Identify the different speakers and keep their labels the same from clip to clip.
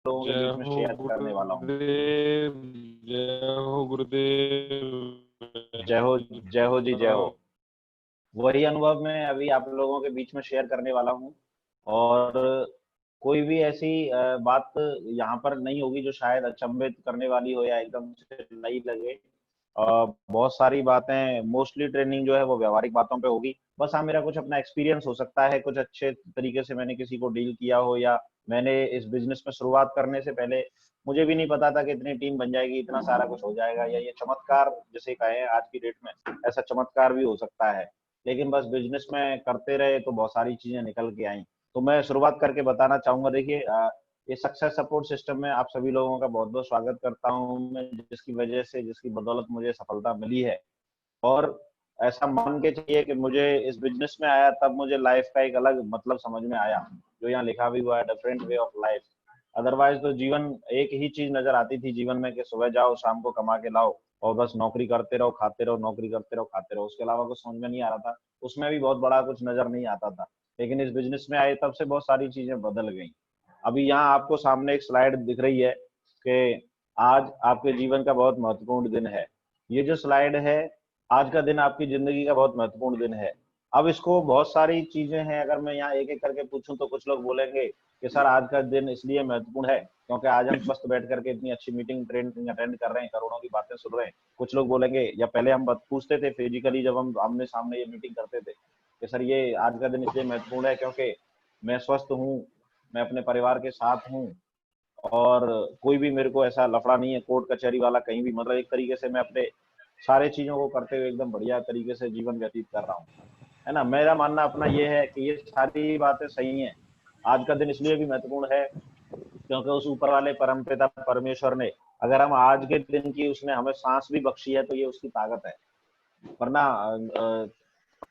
Speaker 1: लोगों के
Speaker 2: जय
Speaker 1: बीच में
Speaker 2: हो
Speaker 1: शेयर करने वाला हूँ।
Speaker 2: गुरुदेव, जय हो गुरुदेव।
Speaker 1: जय हो, जय हो जी, जय हो। वही अनुभव मैं अभी आप लोगों के बीच में शेयर करने वाला हूँ। और कोई भी ऐसी बात यहाँ पर नहीं होगी जो शायद अचंभित करने वाली हो या एकदम से नई लगे। बहुत सारी बातें, मोस्टली ट्रेनिंग जो है वो व्यवहारिक बातों पे होगी। बस हाँ, मेरा कुछ अपना एक्सपीरियंस हो सकता है, कुछ अच्छे तरीके से मैंने किसी को डील किया हो, या मैंने इस बिजनेस में शुरुआत करने से पहले मुझे भी नहीं पता था कि इतनी टीम बन जाएगी, इतना सारा कुछ हो जाएगा, या ये चमत्कार जिसे कहें आज की डेट में, ऐसा चमत्कार भी हो सकता है। लेकिन बस बिजनेस में करते रहे तो बहुत सारी चीजें निकल के आई। तो मैं शुरुआत करके बताना चाहूंगा। देखिए, ये सक्सेस सपोर्ट सिस्टम में आप सभी लोगों का बहुत बहुत स्वागत करता हूं मैं, जिसकी वजह से, जिसकी बदौलत मुझे सफलता मिली है। और ऐसा मान के चलिए कि मुझे इस बिजनेस में आया तब मुझे लाइफ का एक अलग मतलब समझ में आया, जो यहाँ लिखा भी हुआ है, different way of life. Otherwise तो जीवन एक ही चीज नजर आती थी जीवन में, कि सुबह जाओ शाम को कमा के लाओ और बस नौकरी करते रहो खाते रहो, नौकरी करते रहो खाते रहो, उसके अलावा कुछ समझ में नहीं आ रहा था। उसमें भी बहुत बड़ा कुछ नजर नहीं आता था। लेकिन इस बिजनेस में आए तब से बहुत सारी चीजें बदल गई। अभी यहाँ आपको सामने एक स्लाइड दिख रही है कि आज आपके जीवन का बहुत महत्वपूर्ण दिन है। ये जो स्लाइड है, आज का दिन आपकी जिंदगी का बहुत महत्वपूर्ण दिन है। अब इसको बहुत सारी चीजें हैं, अगर मैं यहाँ एक एक करके पूछूं तो कुछ लोग बोलेंगे कि सर आज का दिन इसलिए महत्वपूर्ण है क्योंकि आज हम स्वस्थ बैठ करके इतनी अच्छी मीटिंग ट्रेनिंग अटेंड कर रहे हैं, करोड़ों की बातें सुन रहे हैं। कुछ लोग बोलेंगे, या पहले हम पूछते थे फिजिकली जब हम आमने सामने ये मीटिंग करते थे, कि सर ये आज का दिन इसलिए महत्वपूर्ण है क्योंकि मैं स्वस्थ हूँ, मैं अपने परिवार के साथ हूँ, और कोई भी मेरे को ऐसा लफड़ा नहीं है कोर्ट कचहरी वाला कहीं भी। मतलब एक तरीके से मैं अपने सारे चीजों को करते हुए एकदम बढ़िया तरीके से जीवन व्यतीत कर रहा हूँ, है ना। मेरा मानना अपना ये है कि ये सारी बातें सही हैं। आज का दिन इसलिए भी महत्वपूर्ण है क्योंकि उस ऊपर वाले परमपिता परमेश्वर ने, अगर हम आज के दिन की, उसने हमें सांस भी बख्शी है तो ये उसकी ताकत है। वरना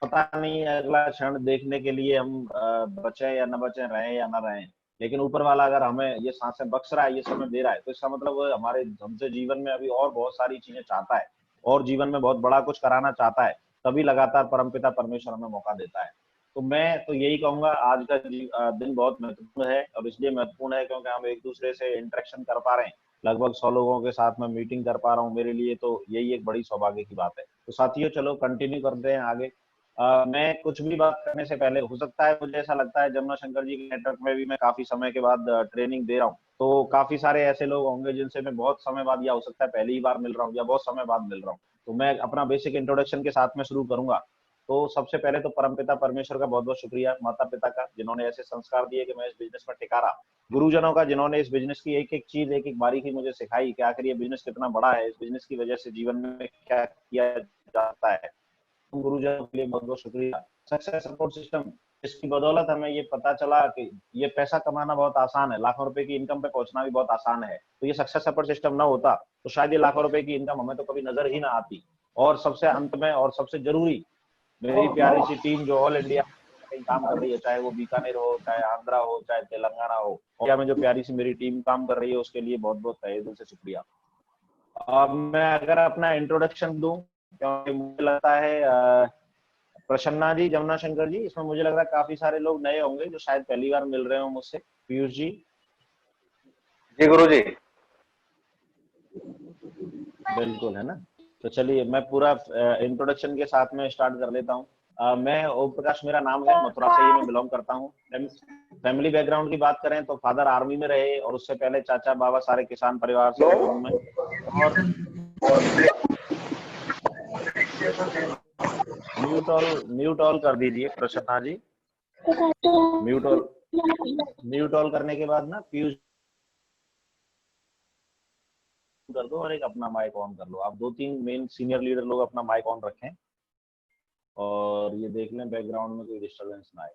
Speaker 1: पता नहीं अगला क्षण देखने के लिए हम बचे या न बचे, रहे या न रहे। लेकिन ऊपर वाला अगर हमें ये सांसें बख्श रहा है, ये समय दे रहा है, तो इसका मतलब वो हमारे हमसे जीवन में अभी और बहुत सारी चीजें चाहता है, और जीवन में बहुत बड़ा कुछ कराना चाहता है। तभी लगातार परमपिता परमेश्वर हमें मौका देता है। तो मैं तो यही कहूंगा, आज का दिन बहुत महत्वपूर्ण है, और इसलिए महत्वपूर्ण है क्योंकि हम एक दूसरे से इंटरेक्शन कर पा रहे हैं। लगभग 100 लोगों के साथ मैं मीटिंग कर पा रहा हूँ, मेरे लिए तो यही एक बड़ी सौभाग्य की बात है। तो साथियों, चलो कंटिन्यू करते हैं आगे। मैं कुछ भी बात करने से पहले, हो सकता है, मुझे ऐसा लगता है जमुना शंकर जी के नेटवर्क में भी मैं काफी समय के बाद ट्रेनिंग दे रहा हूँ, तो काफी सारे ऐसे लोग होंगे जिनसे मैं बहुत समय बाद, या हो सकता है पहली ही बार मिल रहा हूँ, या बहुत समय बाद मिल रहा हूँ। तो मैं अपना बेसिक इंट्रोडक्शन के साथ में शुरू करूंगा। तो सबसे पहले तो परमपिता परमेश्वर का बहुत बहुत शुक्रिया, माता पिता का, जिन्होंने ऐसे संस्कार दिए कि मैं इस बिजनेस में टिका रहा। गुरुजनों का, जिन्होंने इस बिजनेस की एक एक चीज, एक एक बारीकी मुझे सिखाई कि आखिर ये बिजनेस कितना बड़ा है, इस बिजनेस की वजह से जीवन में क्या किया जाता है। गुरुजनों के लिए बहुत बहुत शुक्रिया। सक्सेस सपोर्ट सिस्टम, इसकी बदौलत हमें ये पता चला कि ये पैसा कमाना बहुत आसान है, लाखों रुपए की इनकम पे पहुंचना भी बहुत आसान है। तो ये सक्सेस सपोर्ट सिस्टम ना होता तो शायद ये लाखों रुपए की इनकम हमें तो कभी नजर ही ना आती। और सबसे अंत में और सबसे जरूरी, मेरी प्यारी सी टीम जो ऑल इंडिया कहीं काम कर रही है, चाहे वो बीकानेर हो, चाहे आंध्रा हो, चाहे तेलंगाना हो, इंडिया में जो प्यारी सी मेरी टीम काम कर रही है, उसके लिए बहुत बहुत तहे दिल से शुक्रिया। अब मैं अगर अपना इंट्रोडक्शन दूं, क्योंकि मुझे लगता है प्रसन्ना जी, जमुना शंकर जी, इसमें मुझे लग रहा है काफी सारे लोग नए होंगे जो शायद पहली बार मिल रहे हो मुझसे। पीयूष जी।
Speaker 3: जी गुरु जी।
Speaker 1: बिल्कुल, है ना। तो चलिए मैं पूरा इंट्रोडक्शन के साथ में स्टार्ट कर लेता हूँ। मैं ओम प्रकाश मेरा नाम है, मथुरा से ही मैं बिलोंग करता हूँ। फैमिली बैकग्राउंड की बात करें तो फादर आर्मी में रहे, और उससे पहले चाचा बाबा सारे किसान परिवार से हूँ मैं। और म्यूट ऑल कर दीजिए प्रसन्ना जी। म्यूट ऑल, म्यूट ऑल करने के बाद ना पीयूष कर दो, और एक अपना माइक ऑन कर लो। आप दो तीन मेन सीनियर लीडर लोग अपना माइक ऑन रखें, और ये देख लें बैकग्राउंड में कोई डिस्टरबेंस ना आए।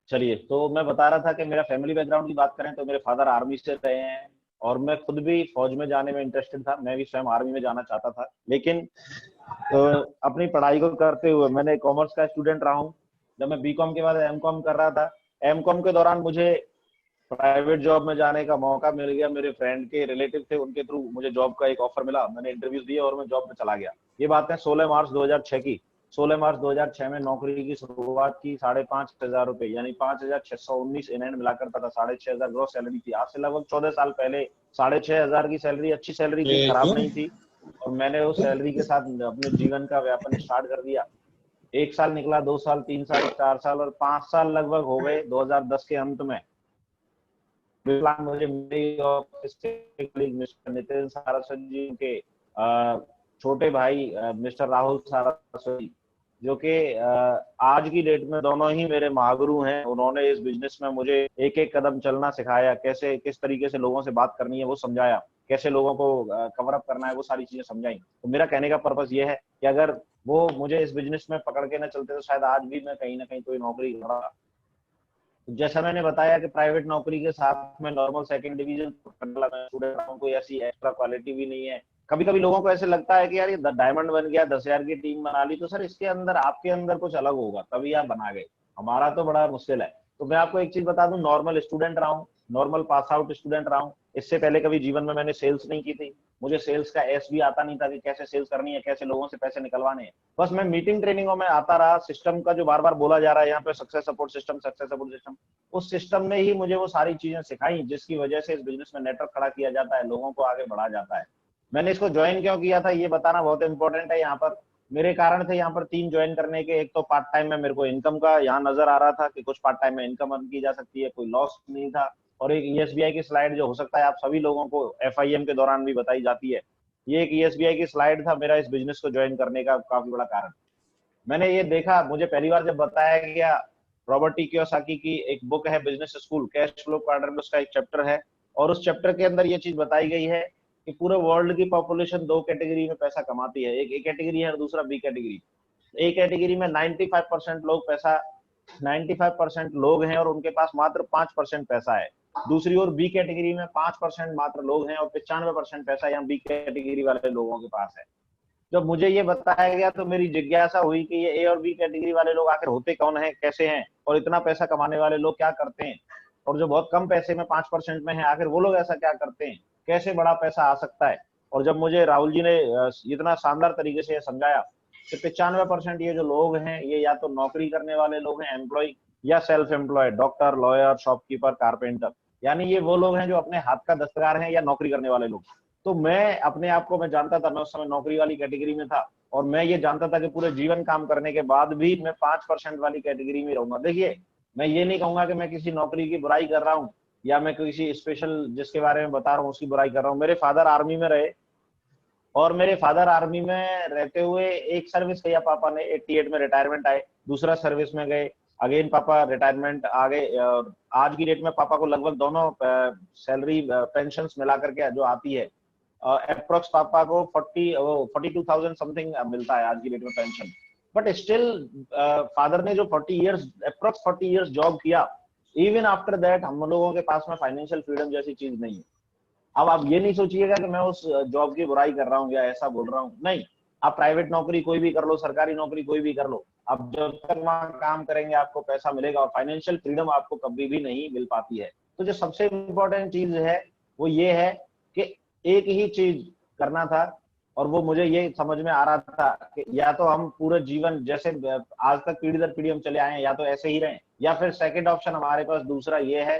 Speaker 1: चलिए, तो मैं बता रहा था कि मेरा फैमिली बैकग्राउंड की बात करें तो मेरे फादर आर्मी से रहे हैं, और मैं खुद भी फौज में जाने में इंटरेस्टेड था। मैं भी स्वयं आर्मी में जाना चाहता था, लेकिन अपनी पढ़ाई को करते हुए, मैंने कॉमर्स का स्टूडेंट रहा हूँ। जब मैं बीकॉम के बाद एमकॉम कर रहा था, एमकॉम के दौरान मुझे प्राइवेट जॉब में जाने का मौका मिल गया। मेरे फ्रेंड के रिलेटिव थे, उनके थ्रू मुझे जॉब का एक ऑफर मिला, मैंने इंटरव्यू दिया और मैं जॉब में चला गया। ये बात है 16 मार्च 2006 की। 16 मार्च 2006 में नौकरी की शुरुआत की, 5,500 रुपए यानी 5,619 इन हैंड मिलाकर था, 6,500 ग्रॉस सैलरी थी। आज से लगभग 14 साल पहले 6,500 की सैलरी अच्छी सैलरी थी, खराब नहीं थी। और मैंने उस सैलरी के साथ अपने जीवन का व्यापन स्टार्ट कर दिया। 1 साल निकला, 2 साल, 3 साल, 4 साल और 5 साल लगभग हो गए। 2010 के अंत में मुझे मेरे ऑफिस के मिस्टर नितिन सारस्वत जी के छोटे भाई मिस्टर राहुल सारस्वती, जो कि आज की डेट में दोनों ही मेरे महागुरु हैं। उन्होंने इस बिजनेस में मुझे एक एक कदम चलना सिखाया, कैसे किस तरीके से लोगों से बात करनी है वो समझाया, कैसे लोगों को कवर अप करना है वो सारी चीजें समझाई। तो मेरा कहने का पर्पस ये है कि अगर वो मुझे इस बिजनेस में पकड़ के न चलते तो शायद आज भी मैं कहीं ना कहीं कोई नौकरी कर रहा। जैसा मैंने बताया कि प्राइवेट नौकरी के साथ में नॉर्मल सेकंड डिवीजन स्टूडेंट कोई ऐसी एक्स्ट्रा क्वालिटी भी नहीं है। कभी कभी लोगों को ऐसे लगता है कि यार ये डायमंड बन गया, 10,000 की टीम बना ली, तो सर इसके अंदर आपके अंदर कुछ अलग होगा तभी आप बना गए। हमारा तो बड़ा मुश्किल है। तो मैं आपको एक चीज बता दूं, नॉर्मल स्टूडेंट रहा हूँ, नॉर्मल पास आउट स्टूडेंट रहा हूँ। इससे पहले कभी जीवन में मैंने सेल्स नहीं की थी। मुझे सेल्स का एस भी आता नहीं था कि कैसे सेल्स करनी है, कैसे लोगों से पैसे निकलवाने हैं। बस मैं मीटिंग ट्रेनिंगों में आता रहा। सिस्टम का जो बार बार बोला जा रहा है यहाँ पे, success support system, success support system, उस सिस्टम ने ही मुझे वो सारी चीजें सिखाई जिसकी वजह से इस बिजनेस में नेटवर्क खड़ा किया जाता है, लोगों को आगे बढ़ा जाता है। मैंने इसको ज्वाइन क्यों किया था ये बताना बहुत इंपॉर्टेंट है। यहाँ पर मेरे कारण थे यहाँ पर 3 ज्वाइन करने के। एक तो पार्ट टाइम में मेरे को इनकम का यहाँ नजर आ रहा था कि कुछ पार्ट टाइम में इनकम अर्न की जा सकती है, कोई लॉस नहीं था। और एक ईएसबीआई की स्लाइड जो हो सकता है आप सभी लोगों को एफआईएम के दौरान भी बताई जाती है, ये एक ईएसबीआई की स्लाइड था मेरा इस बिजनेस को ज्वाइन करने का काफी बड़ा कारण। मैंने ये देखा, मुझे पहली बार जब बताया गया, रॉबर्ट टी कियोसाकी की एक बुक है business school, cash flow quadrant, उसका एक चैप्टर है और उस चैप्टर के अंदर ये चीज बताई गई है कि पूरे वर्ल्ड की पॉपुलेशन 2 कैटेगरी में पैसा कमाती है। एक ए कैटेगरी है और दूसरा बी कैटेगरी। ए कैटेगरी में 95% लोग पैसा 95% लोग हैं और उनके पास मात्र 5% पैसा है। दूसरी ओर बी कैटेगरी में 5% मात्र लोग हैं और 95% पैसा यहाँ बी कैटेगरी वाले लोगों के पास है। जब मुझे ये बताया गया तो मेरी जिज्ञासा हुई कि ये ए और बी कैटेगरी वाले लोग आखिर होते कौन है, कैसे हैं, और इतना पैसा कमाने वाले लोग क्या करते हैं, और जो बहुत कम पैसे में 5% में है आखिर वो लोग ऐसा क्या करते हैं, कैसे बड़ा पैसा आ सकता है। और जब मुझे राहुल जी ने इतना शानदार तरीके से समझाया कि 95% ये जो लोग हैं ये या तो नौकरी करने वाले लोग हैं, एम्प्लॉय, या self employed, doctor, lawyer, shopkeeper, carpenter, यानी ये वो लोग हैं जो अपने हाथ का दस्तकार हैं या नौकरी करने वाले लोग। तो मैं अपने आप को, मैं जानता था, मैं उस समय नौकरी वाली कैटेगरी में था और मैं ये जानता था कि पूरे जीवन काम करने के बाद भी मैं 5% वाली कैटेगरी में रहूंगा। देखिए, मैं ये नहीं कहूंगा कि मैं किसी नौकरी की बुराई कर रहा हूँ या मैं किसी स्पेशल जिसके बारे में बता रहा हूँ उसकी बुराई कर रहा हूँ। मेरे फादर आर्मी में रहे और मेरे फादर आर्मी में रहते हुए एक सर्विस किया पापा ने, 88 में रिटायरमेंट आए, दूसरा सर्विस में गए, अगेन पापा रिटायरमेंट आ गए। आज की डेट में पापा को लगभग दोनों सैलरी पेंशन मिला करके जो आती है अप्रोक्स पापा को 42,000 समथिंग मिलता है आज की डेट में पेंशन। बट स्टिल फादर ने जो 40 इयर्स अप्रोक्स 40 इयर्स जॉब किया, इवन आफ्टर दैट हम लोगों के पास में फाइनेंशियल फ्रीडम जैसी चीज नहीं है। अब आप ये नहीं सोचिएगा कि मैं उस जॉब की बुराई कर रहा हूँ या ऐसा बोल रहा हूँ, नहीं। आप प्राइवेट नौकरी कोई भी कर लो, सरकारी नौकरी कोई भी कर लो, आप जब तक वहां काम करेंगे आपको पैसा मिलेगा और फाइनेंशियल फ्रीडम आपको कभी भी नहीं मिल पाती है। तो जो सबसे इम्पोर्टेंट चीज है वो ये है कि एक ही चीज करना था और वो मुझे ये समझ में आ रहा था कि या तो हम पूरे जीवन जैसे आज तक पीढ़ी दर पीढ़ी हम चले आए हैं या तो ऐसे ही रहें, या फिर सेकंड ऑप्शन हमारे पास दूसरा ये है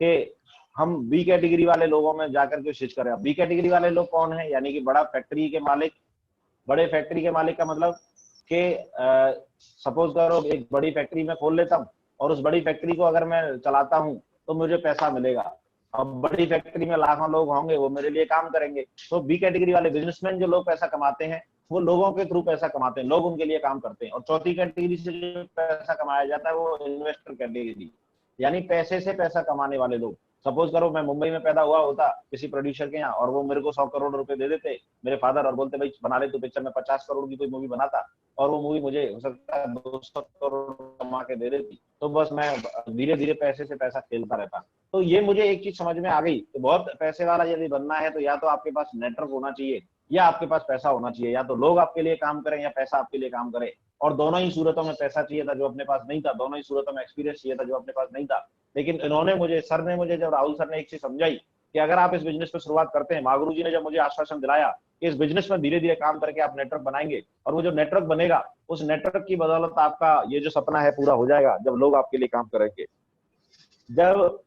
Speaker 1: कि हम बी कैटेगरी वाले लोगों में जाकर के स्विच करें। बी कैटेगरी वाले लोग कौन है, यानी कि बड़ा फैक्ट्री के मालिक। बड़े फैक्ट्री के मालिक का मतलब कि सपोज करो एक बड़ी फैक्ट्री में खोल लेता हूँ और उस बड़ी फैक्ट्री को अगर मैं चलाता हूँ तो मुझे पैसा मिलेगा। अब बड़ी फैक्ट्री में लाखों लोग होंगे, वो मेरे लिए काम करेंगे। तो बी कैटेगरी वाले बिजनेसमैन जो लोग पैसा कमाते हैं वो लोगों के थ्रू पैसा कमाते हैं, लोग उनके लिए काम करते हैं। और चौथी कैटेगरी से जो पैसा कमाया जाता है वो इन्वेस्टर कैटेगरी, यानी पैसे से पैसा कमाने वाले लोग। सपोज करो मैं मुंबई में पैदा हुआ होता किसी प्रोड्यूसर के यहाँ और वो मेरे को 100 करोड़ रुपए दे देते मेरे फादर और बोलते भाई बना ले तू पिक्चर में, 50 करोड़ की कोई मूवी बनाता और वो मूवी मुझे हो सकता है 200 करोड़ कमा के दे देती, तो बस मैं धीरे धीरे पैसे से पैसा खेलता रहता। तो ये मुझे एक चीज समझ में आ गई कि बहुत पैसे वाला यदि बनना है तो या तो आपके पास नेटवर्क होना चाहिए या आपके पास पैसा होना चाहिए, या तो लोग आपके लिए काम करें या पैसा आपके लिए काम करे। और दोनों ही सूरतों में पैसा चाहिए था जो अपने पास नहीं था, दोनों ही सूरतों में एक्सपीरियंस चाहिए था जो अपने पास नहीं था। लेकिन इन्होंने मुझे, सर ने मुझे, जब राहुल सर ने एक चीज समझाई कि अगर आप इस बिजनेस में शुरुआत करते हैं, महागुरु जी ने जब मुझे आश्वासन दिलाया कि इस बिजनेस में धीरे धीरे काम करके आप नेटवर्क बनाएंगे, और वो जो नेटवर्क बनेगा उस नेटवर्क की बदौलत आपका ये जो सपना है पूरा हो जाएगा, जब लोग आपके लिए काम करेंगे। जब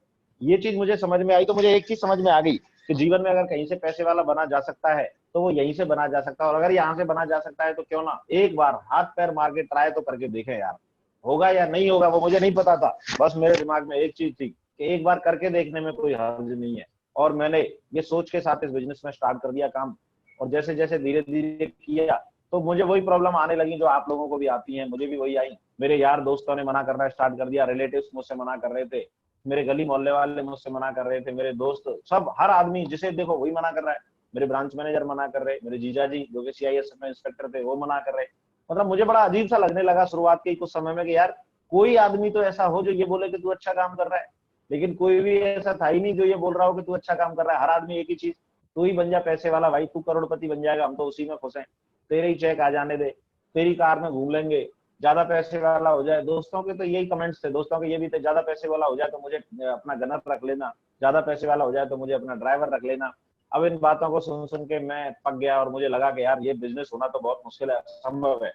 Speaker 1: ये चीज मुझे समझ में आई तो मुझे एक चीज समझ में आ गई कि जीवन में अगर कहीं से पैसे वाला बना जा सकता है तो वो यहीं से बना जा सकता है, और अगर यहाँ से बना जा सकता है तो क्यों ना एक बार हाथ पैर मार के ट्राई तो करके देखें यार। होगा या नहीं होगा वो मुझे नहीं पता था, बस मेरे दिमाग में एक चीज थी कि एक बार करके देखने में कोई हर्ज नहीं है। और मैंने ये सोच के साथ इस बिजनेस में स्टार्ट कर दिया काम, और जैसे जैसे धीरे धीरे किया तो मुझे वही प्रॉब्लम आने लगी जो आप लोगों को भी आती है, मुझे भी वही आई। मेरे यार दोस्तों ने मना करना स्टार्ट कर दिया, रिलेटिव्स मुझसे मना कर रहे थे, मेरे गली मोहल्ले वाले मुझसे मना कर रहे थे, मेरे दोस्त सब, हर आदमी जिसे देखो वही मना कर रहा है। मेरे ब्रांच मैनेजर मना कर रहे, मेरे जीजा जी जो कि CIS में इंस्पेक्टर थे वो मना कर रहे। मतलब मुझे बड़ा अजीब सा लगने लगा शुरुआत के कुछ समय में कि यार कोई आदमी तो ऐसा हो जो ये बोले कि तू अच्छा काम कर रहा है, लेकिन कोई भी ऐसा था ही नहीं जो ये बोल रहा हो कि तू अच्छा काम कर रहा है। हर आदमी एक ही चीज, तू ही बन जा पैसे वाला भाई, तू करोड़पति बन जाएगा, हम तो उसी में खुश हैं, तेरे ही चेक आ जाने दे, तेरी कार में घूम लेंगे, ज्यादा पैसे वाला हो जाए। दोस्तों के तो यही कमेंट्स थे, दोस्तों के ये भी थे, ज्यादा पैसे वाला हो जाए तो मुझे अपना गनर रख लेना, ज्यादा पैसे वाला हो जाए तो मुझे अपना ड्राइवर रख लेना। अब इन बातों को सुन सुन के मैं पक गया और मुझे लगा कि यार ये बिजनेस होना तो बहुत मुश्किल है, असंभव है।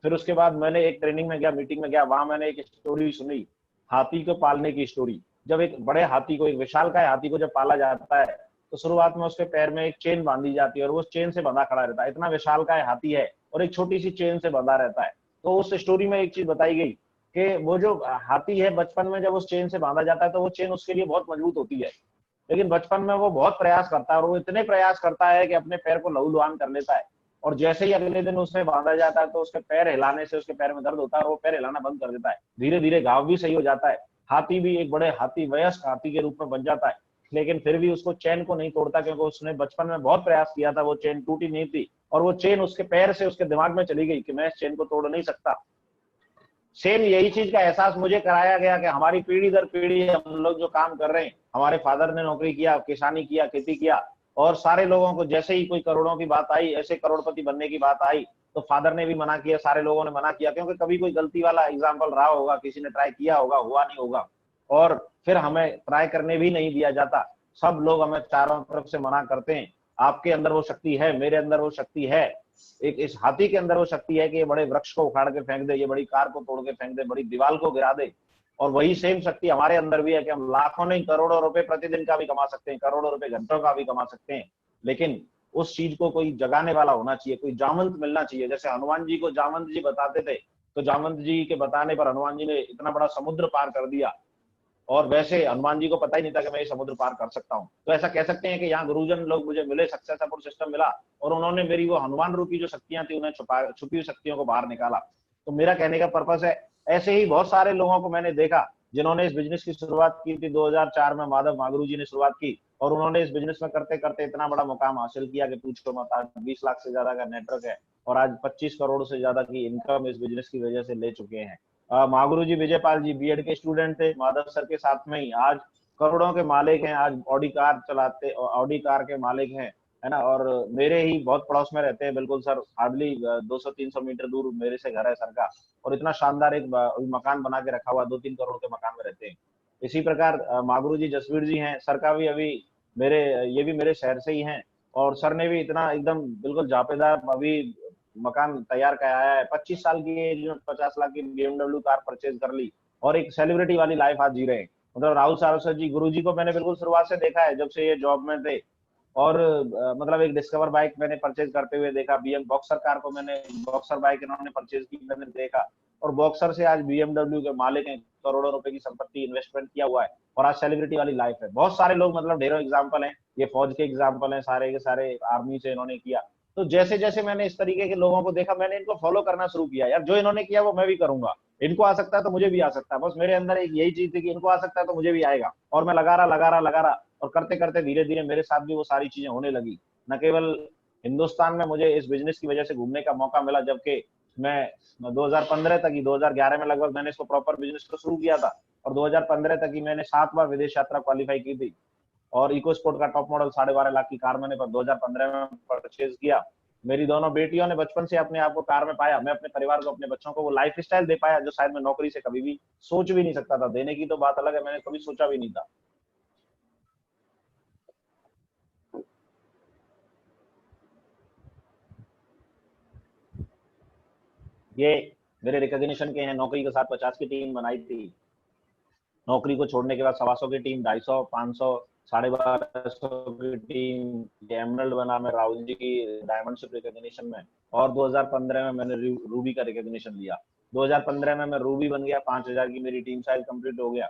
Speaker 1: फिर उसके बाद मैंने एक ट्रेनिंग में गया, मीटिंग में गया, वहां मैंने एक स्टोरी सुनी, हाथी को पालने की स्टोरी। जब एक बड़े हाथी को, एक विशालकाय हाथी को जब पाला जाता है तो शुरुआत में उसके पैर में एक चेन बांधी जाती है और वो चेन से बंधा खड़ा रहता है। इतना विशालकाय हाथी है और एक छोटी सी चेन से बंधा रहता है। तो उस स्टोरी में एक चीज बताई गई कि वो जो हाथी है बचपन में जब उस चेन से बांधा जाता है तो वो चेन उसके लिए बहुत मजबूत होती है, लेकिन बचपन में वो बहुत प्रयास करता है और वो इतने प्रयास करता है कि अपने पैर को लहूलुहान कर लेता है। और जैसे ही अगले दिन उसमें बांधा जाता है तो उसके पैर हिलाने से उसके पैर में दर्द होता है और वो पैर हिलाना बंद कर देता है। धीरे धीरे घाव भी सही हो जाता है, हाथी भी एक बड़े हाथी, वयस्क हाथी के रूप में बन जाता है। लेकिन फिर भी उसको चैन को नहीं तोड़ता, क्योंकि उसने बचपन में बहुत प्रयास किया था, वो चेन टूटी नहीं थी और वो चेन उसके पैर से उसके दिमाग में चली गई कि मैं इस चेन को तोड़ नहीं सकता। सेम यही चीज का एहसास मुझे कराया गया कि हमारी पीढ़ी दर पीढ़ी हम लोग जो काम कर रहे हैं, हमारे फादर ने नौकरी किया, किसानी किया, खेती किया, और सारे लोगों को जैसे ही कोई करोड़ों की बात आई, ऐसे करोड़पति बनने की बात आई तो फादर ने भी मना किया, सारे लोगों ने मना किया, क्योंकि कभी कोई गलती वाला एग्जाम्पल रहा होगा, किसी ने ट्राई किया होगा, हुआ नहीं होगा, और फिर हमें ट्राई करने भी नहीं दिया जाता। सब लोग हमें चारों तरफ से मना करते हैं। आपके अंदर वो शक्ति है, मेरे अंदर वो शक्ति है, एक इस हाथी के अंदर वो शक्ति है कि ये बड़े वृक्ष को उखाड़ के फेंक दे, ये बड़ी कार को तोड़ के फेंक दे, बड़ी दीवार को गिरा दे। और वही सेम शक्ति हमारे अंदर भी है कि हम लाखों नहीं करोड़ों रुपए प्रतिदिन का भी कमा सकते हैं, करोड़ों रुपए घंटों का भी कमा सकते हैं। लेकिन उस चीज को कोई जगाने वाला होना चाहिए, कोई जामंत मिलना चाहिए। जैसे हनुमान जी को जामंत जी बताते थे, तो जामंत जी के बताने पर हनुमान जी ने इतना बड़ा समुद्र पार कर दिया, और वैसे हनुमान जी को पता ही नहीं था कि मैं ये समुद्र पार कर सकता हूँ। तो ऐसा कह सकते हैं कि यहाँ गुरुजन लोग मुझे मिले, सक्सेस सपोर्ट सिस्टम मिला, और उन्होंने मेरी वो हनुमान रूपी जो शक्तियां थी उन्हें छुपी हुई शक्तियों को बाहर निकाला। तो मेरा कहने का पर्पस है, ऐसे ही बहुत सारे लोगों को मैंने देखा जिन्होंने इस बिजनेस की शुरुआत की थी 2004 में, माधव महागुरु जी ने शुरुआत की, और उन्होंने इस बिजनेस में करते करते इतना बड़ा मुकाम हासिल किया कि पूछो मत। आज 20 लाख से ज्यादा का नेटवर्क है और आज 25 करोड़ से ज्यादा की इनकम इस बिजनेस की वजह से ले चुके हैं। महागुरु जी विजयपाल जी बीएड के स्टूडेंट थे, माधव सर के साथ में ही आज करोड़ों के मालिक हैं, आज ऑडी कार चलाते, ऑडी कार के मालिक हैं, है ना। और मेरे ही बहुत पड़ोस में रहते हैं, बिल्कुल सर, हार्डली 200-300 मीटर दूर मेरे से घर है सर का, और इतना शानदार एक मकान बना के रखा हुआ, 2-3 करोड़ के मकान में रहते हैं। इसी प्रकार महागुरु जी जसवीर जी हैं, सर का भी अभी मेरे, ये भी मेरे शहर से ही हैं, और सर ने भी इतना एकदम बिल्कुल जापेदार अभी मकान तैयार कराया है। 25 साल की एज में 50 लाख की BMW कार परचेज कर ली और एक सेलिब्रिटी वाली लाइफ आज जी रहे हैं। मतलब राहुल सारस्वत जी, गुरु जी को मैंने बिल्कुल शुरुआत से देखा है, जब से ये जॉब में थे। और मतलब एक डिस्कवर बाइक मैंने परचेज करते हुए देखा, BM बॉक्सर कार को मैंने, बॉक्सर बाइक इन्होंने परचेज की, मैंने देखा, और बॉक्सर से आज BMW के मालिक हैं, करोड़ों रुपए की संपत्ति इन्वेस्टमेंट किया हुआ है, और आज सेलिब्रिटी वाली लाइफ है। बहुत सारे लोग, मतलब ढेरों एग्जाम्पल हैं, ये फौज के एग्जाम्पल हैं, सारे के सारे आर्मी से इन्होंने किया। तो जैसे जैसे मैंने इस तरीके के लोगों को देखा, मैंने इनको फॉलो करना शुरू किया, यार जो इन्होंने किया वो मैं भी करूंगा, इनको आ सकता है तो मुझे भी आ सकता है। बस मेरे अंदर एक यही चीज थी कि इनको आ सकता है तो मुझे भी आएगा, और मैं लगा रहा, और करते करते धीरे धीरे मेरे साथ भी वो सारी चीजें होने लगी। न केवल हिंदुस्तान में मुझे इस बिजनेस की वजह से घूमने का मौका मिला, जबकि मैं 2015 तक ही, 2011 में लगभग मैंने इसको प्रॉपर बिजनेस को शुरू किया था, और 2015 तक ही मैंने 7 बार विदेश यात्रा क्वालिफाई की थी, और इको स्पोर्ट का टॉप मॉडल 12.5 लाख की कार मैंने 2015 में परचेज किया। मेरी दोनों बेटियों ने बचपन से अपने आप को कार में पाया, मैं अपने परिवार को, अपने बच्चों को वो लाइफ स्टाइल दे पाया जो शायद मैं नौकरी से कभी भी सोच भी नहीं सकता था। देने की तो बात अलग है, मैंने कभी सोचा भी नहीं था। ये मेरे रिकॉग्निशन के हैं। नौकरी के साथ 50 की टीम बनाई थी, नौकरी को छोड़ने के बाद 125 की टीम, 250, 500, 1250 की टीम, एमरल्ड बना मैं राहुल जी की डायमंडशिप रिकॉग्निशन में। और 2015 में मैंने रूबी का रिकॉग्निशन लिया। 2015 में मैं रूबी बन गया, 5000 की मेरी टीम साइज कंप्लीट हो गया।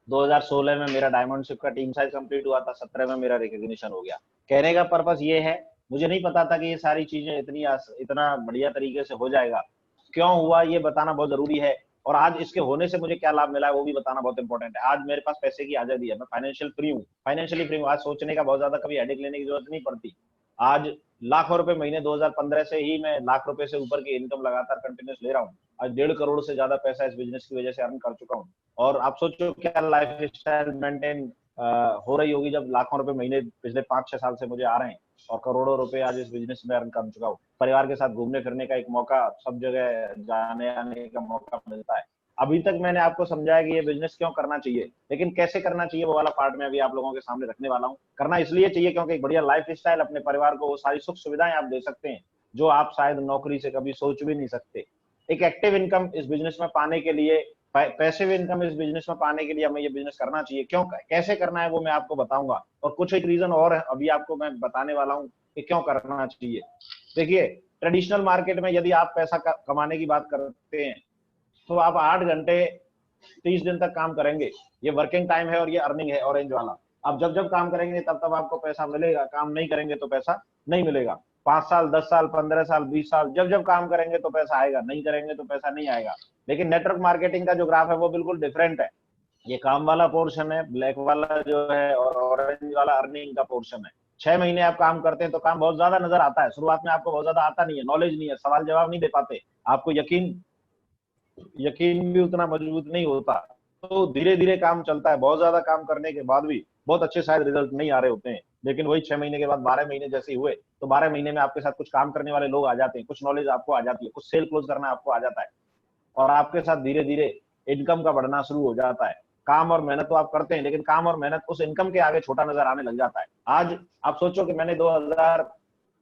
Speaker 1: 2016 में मेरा डायमंडशिप का टीम साइज कंप्लीट हुआ था, 17 में मेरा रिकॉग्निशन हो गया। कहने का पर्पस ये है, मुझे नहीं पता था कि ये सारी चीजें इतना बढ़िया तरीके से हो जाएगा। क्यों हुआ ये बताना बहुत जरूरी है, और आज इसके होने से मुझे क्या लाभ मिला है वो भी बताना बहुत इंपॉर्टेंट है। आज मेरे पास पैसे की आजादी है, मैं फाइनेंशियली फ्री हूँ। आज सोचने का बहुत ज्यादा कभी हेडेक लेने की जरूरत नहीं पड़ती। आज लाखों रुपए महीने 2015 से ही मैं लाख रुपए से ऊपर की इनकम लगातार कंटिन्यूस ले रहा हूँ। आज 1.5 करोड़ से ज्यादा पैसा इस बिजनेस की वजह से अर्न कर चुका हूँ। और आप सोचो क्या लाइफ स्टाइल मेंटेन हो रही होगी जब लाखों रुपए महीने पिछले 5-6 साल से मुझे आ रहे हैं, और करोड़ों रुपए आज इस बिजनेस में अर्न कर चुका हूँ। परिवार के साथ घूमने फिरने का एक मौका, सब जगह जाने आने का मौका मिलता है। अभी तक मैंने आपको समझाया कि ये बिजनेस क्यों करना चाहिए, लेकिन कैसे करना चाहिए वो वाला पार्ट में अभी आप लोगों के सामने रखने वाला हूँ। करना इसलिए चाहिए क्योंकि एक बढ़िया लाइफ स्टाइल, अपने परिवार को वो सारी सुख सुविधाएं आप दे सकते हैं जो आप शायद नौकरी से कभी सोच भी नहीं सकते। एक एक्टिव इनकम इस बिजनेस में पाने के लिए, पैसिव इनकम इस बिजनेस में पाने के लिए हमें ये बिजनेस करना चाहिए। क्यों, कैसे करना है वो मैं आपको बताऊंगा, और कुछ एक रीजन और है अभी आपको मैं बताने वाला हूँ कि क्यों करना चाहिए। देखिए, ट्रेडिशनल मार्केट में यदि आप पैसा कमाने की बात करते हैं तो आप 8 घंटे 30 दिन तक काम करेंगे, ये वर्किंग टाइम है और ये अर्निंग है ऑरेंज वाला। आप जब जब काम करेंगे तब तब आपको पैसा मिलेगा, काम नहीं करेंगे तो पैसा नहीं मिलेगा। 5 साल, 10 साल, 15 साल, 20 साल, जब जब काम करेंगे तो पैसा आएगा, नहीं करेंगे तो पैसा नहीं आएगा। लेकिन नेटवर्क मार्केटिंग का जो ग्राफ है वो बिल्कुल डिफरेंट है। ये काम वाला पोर्शन है, ब्लैक वाला जो है, और ऑरेंज वाला अर्निंग का पोर्शन है। 6 महीने आप काम करते हैं तो काम बहुत ज्यादा नजर आता है, शुरुआत में आपको बहुत ज्यादा आता नहीं है, नॉलेज नहीं है, सवाल जवाब नहीं दे पाते, आपको यकीन भी उतना मजबूत नहीं होता। तो धीरे धीरे काम चलता है, बहुत ज्यादा काम करने के बाद भी बहुत अच्छे शायद रिजल्ट नहीं आ रहे होते हैं। लेकिन वही 6 महीने के बाद 12 महीने जैसे हुए तो 12 महीने में आपके साथ कुछ काम करने वाले लोग आ जाते हैं, कुछ नॉलेज आपको आ जाती है, कुछ सेल क्लोज करना आपको आ जाता है, और आपके साथ धीरे धीरे इनकम का बढ़ना शुरू हो जाता है। काम और मेहनत तो आप करते हैं, लेकिन काम और मेहनत उस इनकम के आगे छोटा नजर आने लग जाता है। आज आप सोचो कि मैंने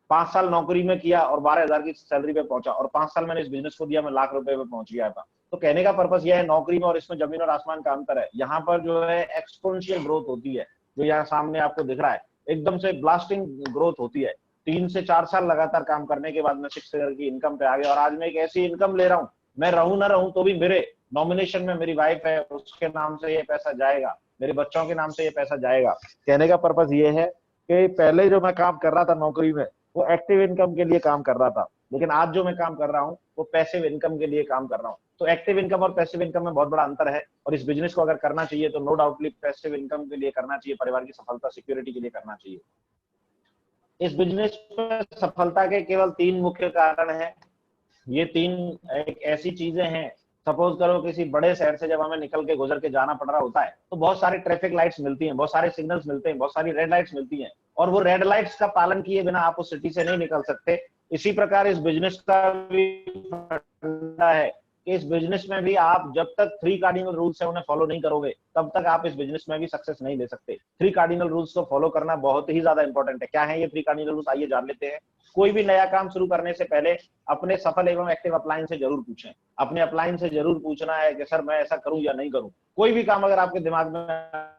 Speaker 1: 5 साल नौकरी में किया और 12,000 की सैलरी पे पहुंचा, और 5 साल मैंने इस बिजनेस को दिया, मैं लाख रुपए पे पहुंच गया था। तो कहने का पर्पस यह है, नौकरी में और इसमें जमीन और आसमान का अंतर है। यहाँ पर जो है एक्सपोनेंशियल ग्रोथ होती है, जो यहाँ सामने आपको दिख रहा है, एकदम से ब्लास्टिंग ग्रोथ होती है। 3 से 4 साल लगातार काम करने के बाद मैं 6 फिगर की इनकम पे आ गया, और आज मैं एक ऐसी इनकम ले रहा हूँ, मैं रहूं ना रहूं तो भी मेरे नॉमिनेशन में मेरी वाइफ है, उसके नाम से ये पैसा जाएगा, मेरे बच्चों के नाम से ये पैसा जाएगा। कहने का पर्पस ये है कि पहले जो मैं काम कर रहा था नौकरी में, वो एक्टिव इनकम के लिए काम कर रहा था, लेकिन आज जो मैं काम कर रहा हूँ वो पैसिव इनकम के लिए काम कर रहा हूँ। तो एक्टिव इनकम और पैसिव इनकम में बहुत बड़ा अंतर है, और इस बिजनेस को अगर करना चाहिए तो नो डाउटली पैसिव इनकम के लिए करना चाहिए, परिवार की सफलता सिक्योरिटी के लिए करना चाहिए। इस बिजनेस में सफलता के केवल 3 मुख्य कारण हैं। ये 3 एक ऐसी चीजें हैं, सपोज करो किसी बड़े शहर से जब हमें निकल के गुजर के जाना पड़ रहा होता है तो बहुत सारी ट्रैफिक लाइट्स मिलती हैं, बहुत सारे सिग्नल्स मिलते हैं, बहुत सारी रेड लाइट्स मिलती हैं, और वो रेड लाइट्स का पालन किए बिना आप उस सिटी से नहीं निकल सकते। इसी प्रकार इस बिजनेस का भी फंडा है कि इस बिजनेस में भी आप जब तक 3 कार्डिनल रूल्स है उन्हें फॉलो नहीं करोगे तब तक आप इस बिजनेस में भी सक्सेस नहीं ले सकते। 3 कार्डिनल रूल्स को फॉलो करना बहुत ही ज्यादा इंपॉर्टेंट है। क्या है ये 3 कार्डिनल रूल्स, आइए जान लेते हैं। कोई भी नया काम शुरू करने से पहले अपने सफल एवं एक्टिव अपलाइन से जरूर पूछें। अपने अपलाइन से जरूर पूछना है कि सर मैं ऐसा करूं या नहीं करूं। कोई भी काम अगर आपके दिमाग में आ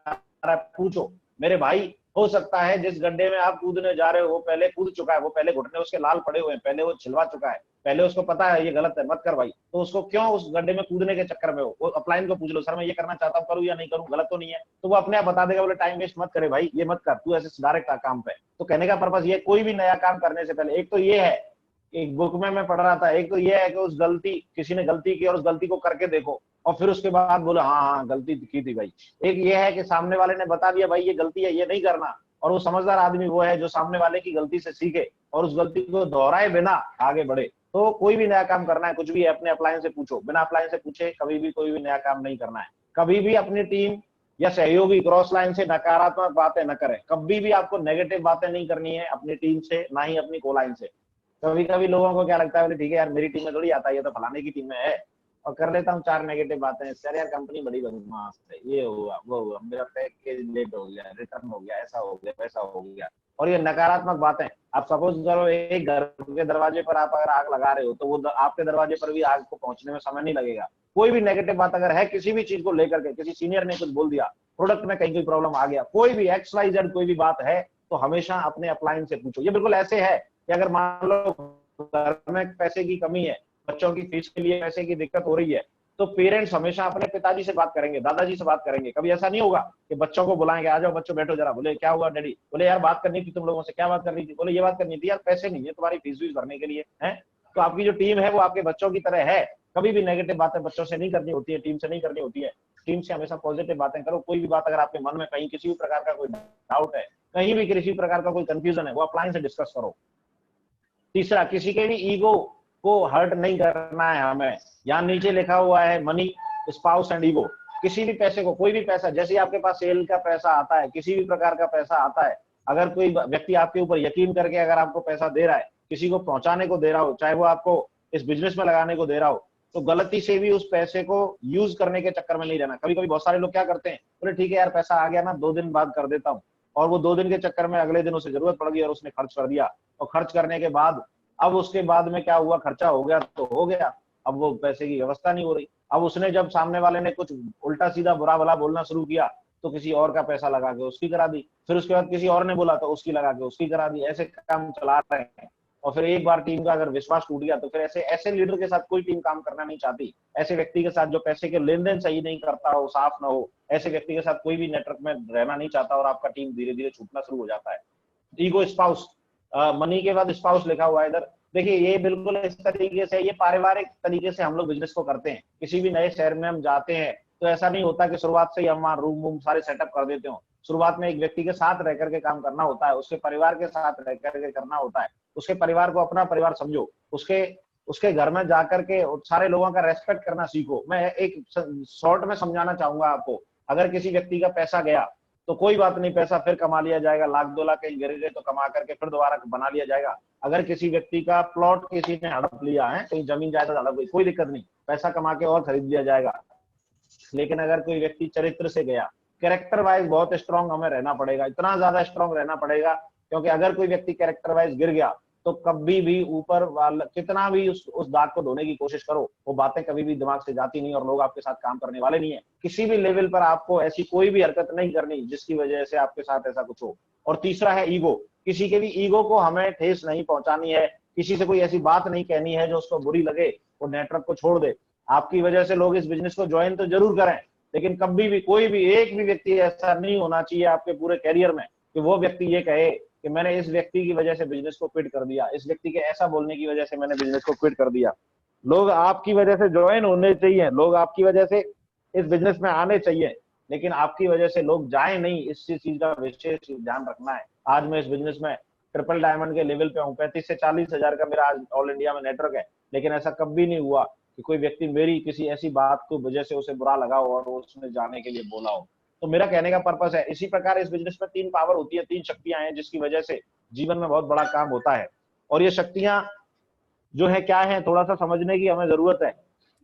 Speaker 1: रहा है पूछो। मेरे भाई, हो सकता है जिस गड्ढे में आप कूदने जा रहे हो वो पहले कूद चुका है, वो पहले घुटने उसके लाल पड़े हुए हैं, पहले वो छिलवा चुका है, पहले उसको पता है ये गलत है, मत कर भाई। तो उसको क्यों उस गड्ढे में कूदने के चक्कर में हो, वो अपलाइन को पूछ लो, सर मैं ये करना चाहता हूँ, करूँ या नहीं करूँ, गलत तो नहीं है? तो वो अपने आप बता देगा, बोले टाइम वेस्ट मत करे भाई, ये मत कर, तू ऐसे डायरेक्ट काम पे। तो कहने का पर्पस ये, कोई भी नया काम करने से पहले, एक तो ये है, एक बुक में मैं पढ़ रहा था, एक तो ये है कि उस गलती, किसी ने गलती की और उस गलती को करके देखो और फिर उसके बाद बोलो हाँ हाँ गलती की थी भाई। एक ये है कि सामने वाले ने बता दिया भाई ये गलती है, ये नहीं करना, और वो समझदार आदमी वो है जो सामने वाले की गलती से सीखे और उस गलती को दोहराए बिना आगे बढ़े। तो कोई भी नया काम करना है, कुछ भी है, अपने अप्लायंस से पूछो, बिना अप्लायंस से पूछे कभी भी कोई भी नया काम नहीं करना है। कभी भी अपनी टीम या सहयोगी क्रॉस लाइन से नकारात्मक बातें न करें। कभी भी आपको नेगेटिव बातें नहीं करनी है अपनी टीम से, ना ही अपनी को लाइन से। कभी कभी लोगों को क्या लगता है, ठीक है यार मेरी टीम में थोड़ी आता है, ये तो फलाने की टीम में है, और कर लेता हूँ 4 नेगेटिव बातें, सर यार कंपनी बड़ी बदमाश है, ये हुआ वो हुआ, मेरा पैकेज लेट हो गया, रिटर्न हो गया, ऐसा हो गया वैसा हो गया। और ये नकारात्मक बातें, आप सपोज करो एक घर के दरवाजे पर आप अगर आग लगा रहे हो तो वो आपके दरवाजे पर भी आग को पहुंचने में समय नहीं लगेगा। कोई भी नेगेटिव बात अगर है किसी भी चीज को लेकर के, किसी सीनियर ने कुछ बोल दिया, प्रोडक्ट में कहीं कोई प्रॉब्लम आ गया, कोई भी XYZ कोई भी बात है, तो हमेशा अपने अपलाइन से पूछो। ये बिल्कुल ऐसे है कि अगर मान लो घर में पैसे की कमी है, बच्चों की फीस के लिए पैसे की दिक्कत हो रही है, तो पेरेंट्स हमेशा अपने पिताजी से बात करेंगे, दादाजी से बात करेंगे। कभी ऐसा नहीं होगा कि बच्चों को बुलाएंगे, आ जाओ बच्चों बैठो जरा, बोले क्या हुआ डैडी, बोले यार बात करनी थी तुम लोगों से। क्या बात करनी थी, बोले ये बात करनी थी यार, पैसे नहीं है तुम्हारी फीस वीस भरने के लिए है। तो आपकी जो टीम है वो आपके बच्चों की तरह है। कभी भी नेगेटिव बातें बच्चों से नहीं करनी होती है, टीम से नहीं करनी होती है। टीम से हमेशा पॉजिटिव बातें करो। कोई भी बात अगर आपके मन में कहीं किसी भी प्रकार का कोई डाउट है, कहीं भी किसी प्रकार का कोई कंफ्यूजन है, वो अपलाइन से डिस्कस करो। तीसरा, किसी के भी ईगो को हर्ट नहीं करना है हमें। यहाँ नीचे लिखा हुआ है मनी, स्पाउस एंड ईगो। किसी भी पैसे को, कोई भी पैसा, जैसे आपके पास सेल का पैसा आता है, किसी भी प्रकार का पैसा आता है, अगर कोई व्यक्ति आपके ऊपर यकीन करके अगर आपको पैसा दे रहा है, किसी को पहुंचाने को दे रहा हो, चाहे वो आपको इस बिजनेस में लगाने को दे रहा हो, तो गलती से भी उस पैसे को यूज करने के चक्कर में नहीं रहना। कभी कभी बहुत सारे लोग क्या करते हैं, बोले ठीक है यार पैसा आ गया ना, 2 दिन बाद कर देता हूँ, और वो 2 दिन के चक्कर में अगले दिन उसे जरूरत पड़ गई और उसने खर्च कर दिया। और खर्च करने के बाद अब उसके बाद में क्या हुआ, खर्चा हो गया तो हो गया, अब वो पैसे की व्यवस्था नहीं हो रही। अब उसने जब सामने वाले ने कुछ उल्टा सीधा बुरा भला बोलना शुरू किया तो किसी और का पैसा लगा के उसकी करा दी, फिर उसके बाद किसी और ने बोला तो उसकी लगा के उसकी करा दी। ऐसे काम चला रहे हैं। और फिर एक बार टीम का अगर विश्वास टूट गया तो फिर ऐसे लीडर के साथ कोई टीम काम करना नहीं चाहती। ऐसे व्यक्ति के साथ जो पैसे के लेन देन सही नहीं करता हो, साफ ना हो, ऐसे व्यक्ति के साथ कोई भी नेटवर्क में रहना नहीं चाहता और आपका टीम धीरे धीरे छूटना शुरू हो जाता है। ईगो, स्पाउस, मनी के बाद स्पाउस लिखा हुआ है इधर। देखिए ये बिल्कुल इस तरीके से, ये पारिवारिक तरीके से हम लोग बिजनेस को करते हैं। किसी भी नए शहर में हम जाते हैं तो ऐसा नहीं होता कि शुरुआत से ही हम वहाँ रूम वूम सारे सेटअप कर देते हो। शुरुआत में एक व्यक्ति के साथ रह करके काम करना होता है, उसके परिवार के साथ रह करके करना होता है। उसके परिवार को अपना परिवार समझो, उसके घर में जाकर के सारे लोगों का रेस्पेक्ट करना सीखो। मैं एक शॉर्ट में समझाना चाहूंगा आपको। अगर किसी व्यक्ति का पैसा गया तो कोई बात नहीं, पैसा फिर कमा लिया जाएगा, 1,00,000-2 लाख कहीं गिर गए तो कमा करके फिर दोबारा बना लिया जाएगा। अगर किसी व्यक्ति का प्लॉट किसी ने हड़प लिया है, कहीं जमीन जायदाद हड़प गई, कोई दिक्कत नहीं, पैसा कमा के और खरीद लिया जाएगा। लेकिन अगर कोई व्यक्ति चरित्र से गया, कैरेक्टर वाइज बहुत स्ट्रांग हमें रहना पड़ेगा, इतना ज्यादा स्ट्रांग रहना पड़ेगा, क्योंकि अगर कोई व्यक्ति कैरेक्टर वाइज गिर गया तो कभी भी ऊपर वाला कितना भी उस दाग को धोने की कोशिश करो, वो बातें कभी भी दिमाग से जाती नहीं और लोग आपके साथ काम करने वाले नहीं है। किसी भी लेवल पर आपको ऐसी कोई भी हरकत नहीं करनी जिसकी वजह से आपके साथ ऐसा कुछ हो। और तीसरा है ईगो। किसी के भी ईगो को हमें ठेस नहीं पहुंचानी है, किसी से कोई ऐसी बात नहीं कहनी है जो उसको बुरी लगे, वो नेटवर्क को छोड़ दे। आपकी वजह से लोग इस बिजनेस को ज्वाइन तो जरूर करें, लेकिन कभी भी कोई भी एक भी व्यक्ति ऐसा नहीं होना चाहिए आपके पूरे कैरियर में कि वो व्यक्ति ये कहे कि मैंने इस व्यक्ति की वजह से बिजनेस को क्विट कर दिया, इस व्यक्ति के ऐसा बोलने की वजह से मैंने बिजनेस को क्विट कर दिया। लोग आपकी वजह से ज्वाइन होने चाहिए, लोग आपकी वजह से इस बिजनेस में आने चाहिए, लेकिन आपकी वजह से लोग जाए नहीं, इस चीज का विशेष ध्यान रखना है। आज मैं इस बिजनेस में ट्रिपल डायमंड के लेवल पे हूँ, 35 से 40 हजार का मेरा आज ऑल इंडिया में नेटवर्क है, लेकिन ऐसा कभी नहीं हुआ कि कोई व्यक्ति मेरी किसी ऐसी बात को वजह से उसे बुरा लगा हो और उसने जाने के लिए बोला हो। तो मेरा कहने का पर्पस है, इसी प्रकार इस बिजनेस में 3 पावर होती है, 3 शक्तियां हैं जिसकी वजह से जीवन में बहुत बड़ा काम होता है। और ये शक्तियां जो है क्या है, थोड़ा सा समझने की हमें जरूरत है।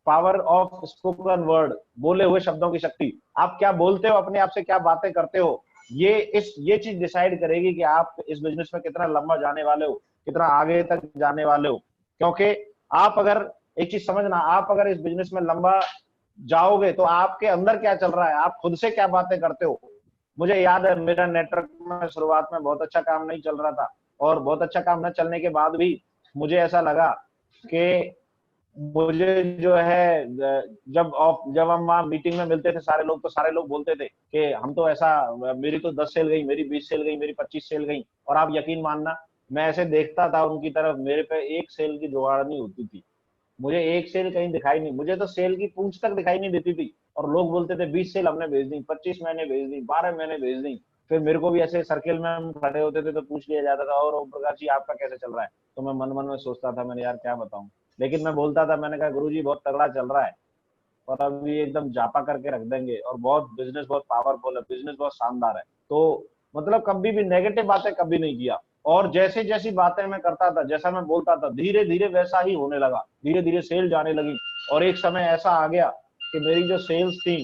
Speaker 1: पावर ऑफ स्पोकन वर्ड, बोले हुए शब्दों की शक्ति। आप क्या बोलते हो, अपने आप से क्या बातें करते हो, ये चीज डिसाइड करेगी कि आप इस बिजनेस में कितना लंबा जाने वाले हो, कितना आगे तक जाने वाले हो। क्योंकि आप अगर एक चीज समझना, आप अगर इस बिजनेस में लंबा जाओगे तो आपके अंदर क्या चल रहा है, आप खुद से क्या बातें करते हो। मुझे याद है मेरा नेटवर्क में शुरुआत में बहुत अच्छा काम नहीं चल रहा था, और बहुत अच्छा काम न चलने के बाद भी मुझे ऐसा लगा कि मुझे जो है, जब हम वहाँ मीटिंग में मिलते थे सारे लोग, तो सारे लोग बोलते थे कि हम तो ऐसा, मेरी तो 10 सेल गई, मेरी 20 सेल गई, मेरी 25 सेल गई। और आप यकीन मानना, मैं ऐसे देखता था उनकी तरफ, मेरे पे एक सेल की जुगाड़ नहीं होती थी, मुझे एक सेल कहीं दिखाई नहीं, मुझे तो सेल की पूंछ तक दिखाई नहीं देती थी। और लोग बोलते थे 20 सेल हमने भेज दी, 25 मैंने भेज दी, 12 मैंने भेज दी। फिर मेरे को भी ऐसे सर्किल में हम खड़े होते थे तो पूछ लिया जाता था, और ओम प्रकाश जी आपका कैसे चल रहा है। तो मैं मन मन में सोचता था, मैंने यार क्या बताऊं, लेकिन मैं बोलता था, मैंने कहा गुरुजी बहुत तगड़ा चल रहा है और अभी एकदम जापा करके रख देंगे, और बहुत बिजनेस बहुत पावरफुल है, बिजनेस बहुत शानदार है। तो मतलब कभी भी नेगेटिव बातें कभी नहीं किया। और जैसे जैसी बातें मैं करता था, जैसा मैं बोलता था, धीरे धीरे वैसा ही होने लगा, धीरे धीरे सेल जाने लगी। और एक समय ऐसा आ गया कि मेरी जो सेल्स थी,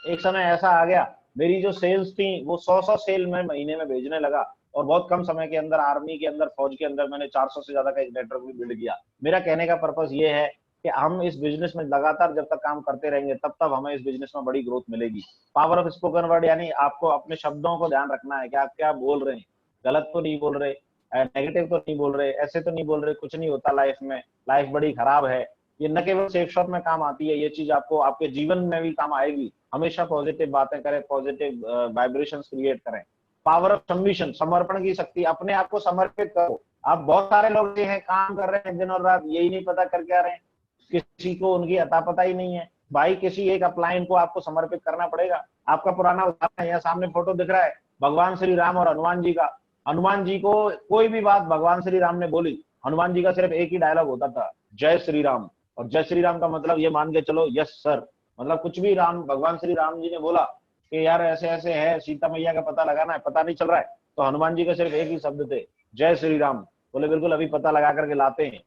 Speaker 1: एक समय ऐसा आ गया मेरी जो सेल्स थी वो 100 सेल में महीने में भेजने लगा, और बहुत कम समय के अंदर आर्मी के अंदर, फौज के अंदर मैंने 400 से ज्यादा का एक नेटवर्क भी बिल्ड किया। मेरा कहने का पर्पस ये है कि हम इस बिजनेस में लगातार जब तक काम करते रहेंगे तब तक हमें इस बिजनेस में बड़ी ग्रोथ मिलेगी। पावर ऑफ स्पोकन वर्ड, यानी आपको अपने शब्दों को ध्यान रखना है कि आप क्या बोल रहे हैं, गलत तो नहीं बोल रहे, नेगेटिव तो नहीं बोल रहे, ऐसे तो नहीं बोल रहे कुछ नहीं होता लाइफ में, लाइफ बड़ी खराब है। ये न केवल सेफ शॉप में काम आती है, ये चीज आपको आपके जीवन में भी काम आएगी। हमेशा पॉजिटिव बातें करें, पॉजिटिव वाइब्रेशंस क्रिएट करें। पावर ऑफ सबमिशन, समर्पण की शक्ति, अपने आप को समर्पित करो। आप बहुत सारे लोग हैं काम कर रहे हैं दिन और रात, यही नहीं पता कर क्या रहे हैं, किसी को उनकी अता पता ही नहीं है। भाई किसी एक अपलाइन को आपको समर्पित करना पड़ेगा। आपका पुराना उदाहरण यहाँ सामने फोटो दिख रहा है भगवान श्री राम और हनुमान जी का। हनुमान जी को कोई भी बात भगवान श्री राम ने बोली, हनुमान जी का सिर्फ एक ही डायलॉग होता था, जय श्री राम। और जय श्री राम का मतलब ये मान के चलो, यस सर, मतलब कुछ भी राम भगवान श्री राम जी ने बोला कि यार ऐसे ऐसे है, सीता मैया का पता लगाना है, पता नहीं चल रहा है, तो हनुमान जी के सिर्फ एक ही शब्द थे, जय श्री राम। बोले बिल्कुल अभी पता लगा करके लाते हैं।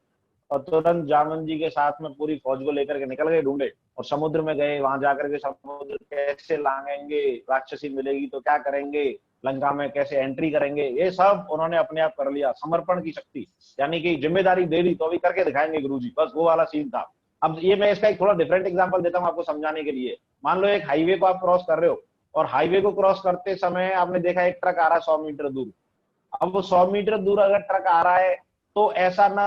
Speaker 1: और तुरंत जामन जी के साथ में पूरी फौज को लेकर के निकल गए ढूंढे, और समुद्र में गए। वहां जाकर के समुद्र कैसे लांगेंगे, राक्षसी मिलेगी तो क्या करेंगे, लंका में कैसे एंट्री करेंगे, ये सब उन्होंने अपने आप कर लिया। समर्पण की शक्ति, यानी कि जिम्मेदारी दे दी तो अभी करके दिखाएंगे गुरुजी, बस वो वाला सीन था। अब ये मैं इसका एक थोड़ा डिफरेंट एग्जांपल देता हूँ आपको समझाने के लिए। मान लो एक हाईवे को आप क्रॉस कर रहे हो, और हाईवे को क्रॉस करते समय आपने देखा एक ट्रक आ रहा है 100 मीटर दूर। अब वो 100 मीटर दूर अगर ट्रक आ रहा है तो ऐसा ना,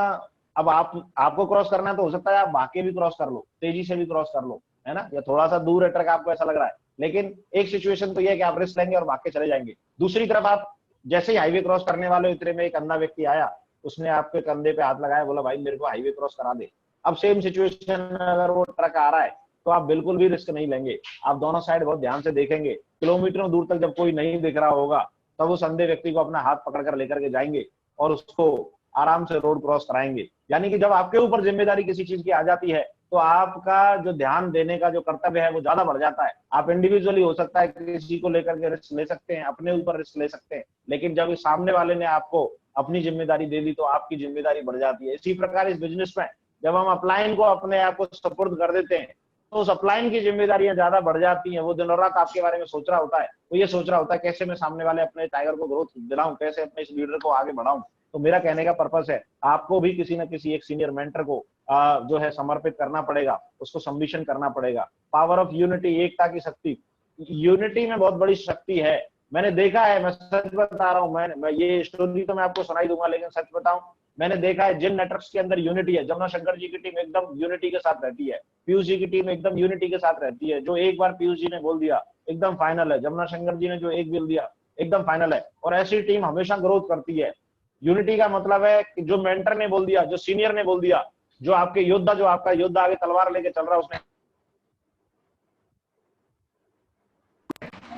Speaker 1: अब आपको क्रॉस करना है तो हो सकता है आप भाग के भी क्रॉस कर लो, तेजी से भी क्रॉस कर लो, है ना, या थोड़ा सा दूर है ट्रक, आपको ऐसा लग रहा है, लेकिन एक सिचुएशन तो ये है कि आप रिस्क लेंगे और भाग के चले जाएंगे। दूसरी तरफ आप जैसे ही हाईवे क्रॉस करने वाले इतने में एक अंधा व्यक्ति आया, उसने आपके कंधे पे हाथ लगाया, बोला भाई मेरे को हाईवे क्रॉस करा दे। अब सेम सिचुएशन में अगर वो ट्रक आ रहा है तो आप बिल्कुल भी रिस्क नहीं लेंगे, आप दोनों साइड बहुत ध्यान से देखेंगे। किलोमीटरों दूर तक जब कोई नहीं दिख रहा होगा तब उस अंधे व्यक्ति को अपना हाथ पकड़कर लेकर के जाएंगे और उसको आराम से रोड क्रॉस कराएंगे। यानी कि जब आपके ऊपर जिम्मेदारी किसी चीज की आ जाती है तो आपका जो ध्यान देने का जो कर्तव्य है वो ज्यादा बढ़ जाता है। आप इंडिविजुअली हो सकता है किसी को लेकर के रिस्क ले सकते हैं, अपने ऊपर रिस्क ले सकते हैं, लेकिन जब सामने वाले ने आपको अपनी जिम्मेदारी दे दी तो आपकी जिम्मेदारी बढ़ जाती है। इसी प्रकार इस बिजनेस में जब हम अपलाइन को अपने आप को सपुर्द कर देते हैं तो उस अपलाइन की जिम्मेदारियां ज्यादा बढ़ जाती हैं। वो दिन और रात आपके बारे में सोच रहा होता है, वो ये सोच रहा होता है कैसे मैं सामने वाले अपने टाइगर को ग्रोथ दिलाऊं, कैसे अपने इस लीडर को आगे बढ़ाऊं। तो मेरा कहने का पर्पस है आपको भी किसी न किसी एक सीनियर मेंटर को जो है समर्पित करना पड़ेगा, उसको सबमिशन करना पड़ेगा। पावर ऑफ यूनिटी, एकता की शक्ति, यूनिटी में बहुत बड़ी शक्ति है। मैंने देखा है, मैं सच बता रहा हूँ, मैं ये स्टोरी तो मैं आपको सुनाई दूंगा, लेकिन सच बताऊं मैंने देखा है जिन नेटवर्क्स के अंदर यूनिटी है, जमुना शंकर जी की टीम एकदम यूनिटी के साथ रहती है, पीयूष जी की टीम एकदम यूनिटी के साथ रहती है। जो एक बार पीयूष जी ने बोल दिया एकदम फाइनल है, जमुना शंकर जी ने जो एक बोल दिया एकदम फाइनल है, और ऐसी टीम हमेशा ग्रोथ करती है। यूनिटी का मतलब है कि जो मेंटर ने बोल दिया, जो सीनियर ने बोल दिया, जो आपके योद्धा, जो आपका योद्धा आगे तलवार लेके चल रहा है, उसने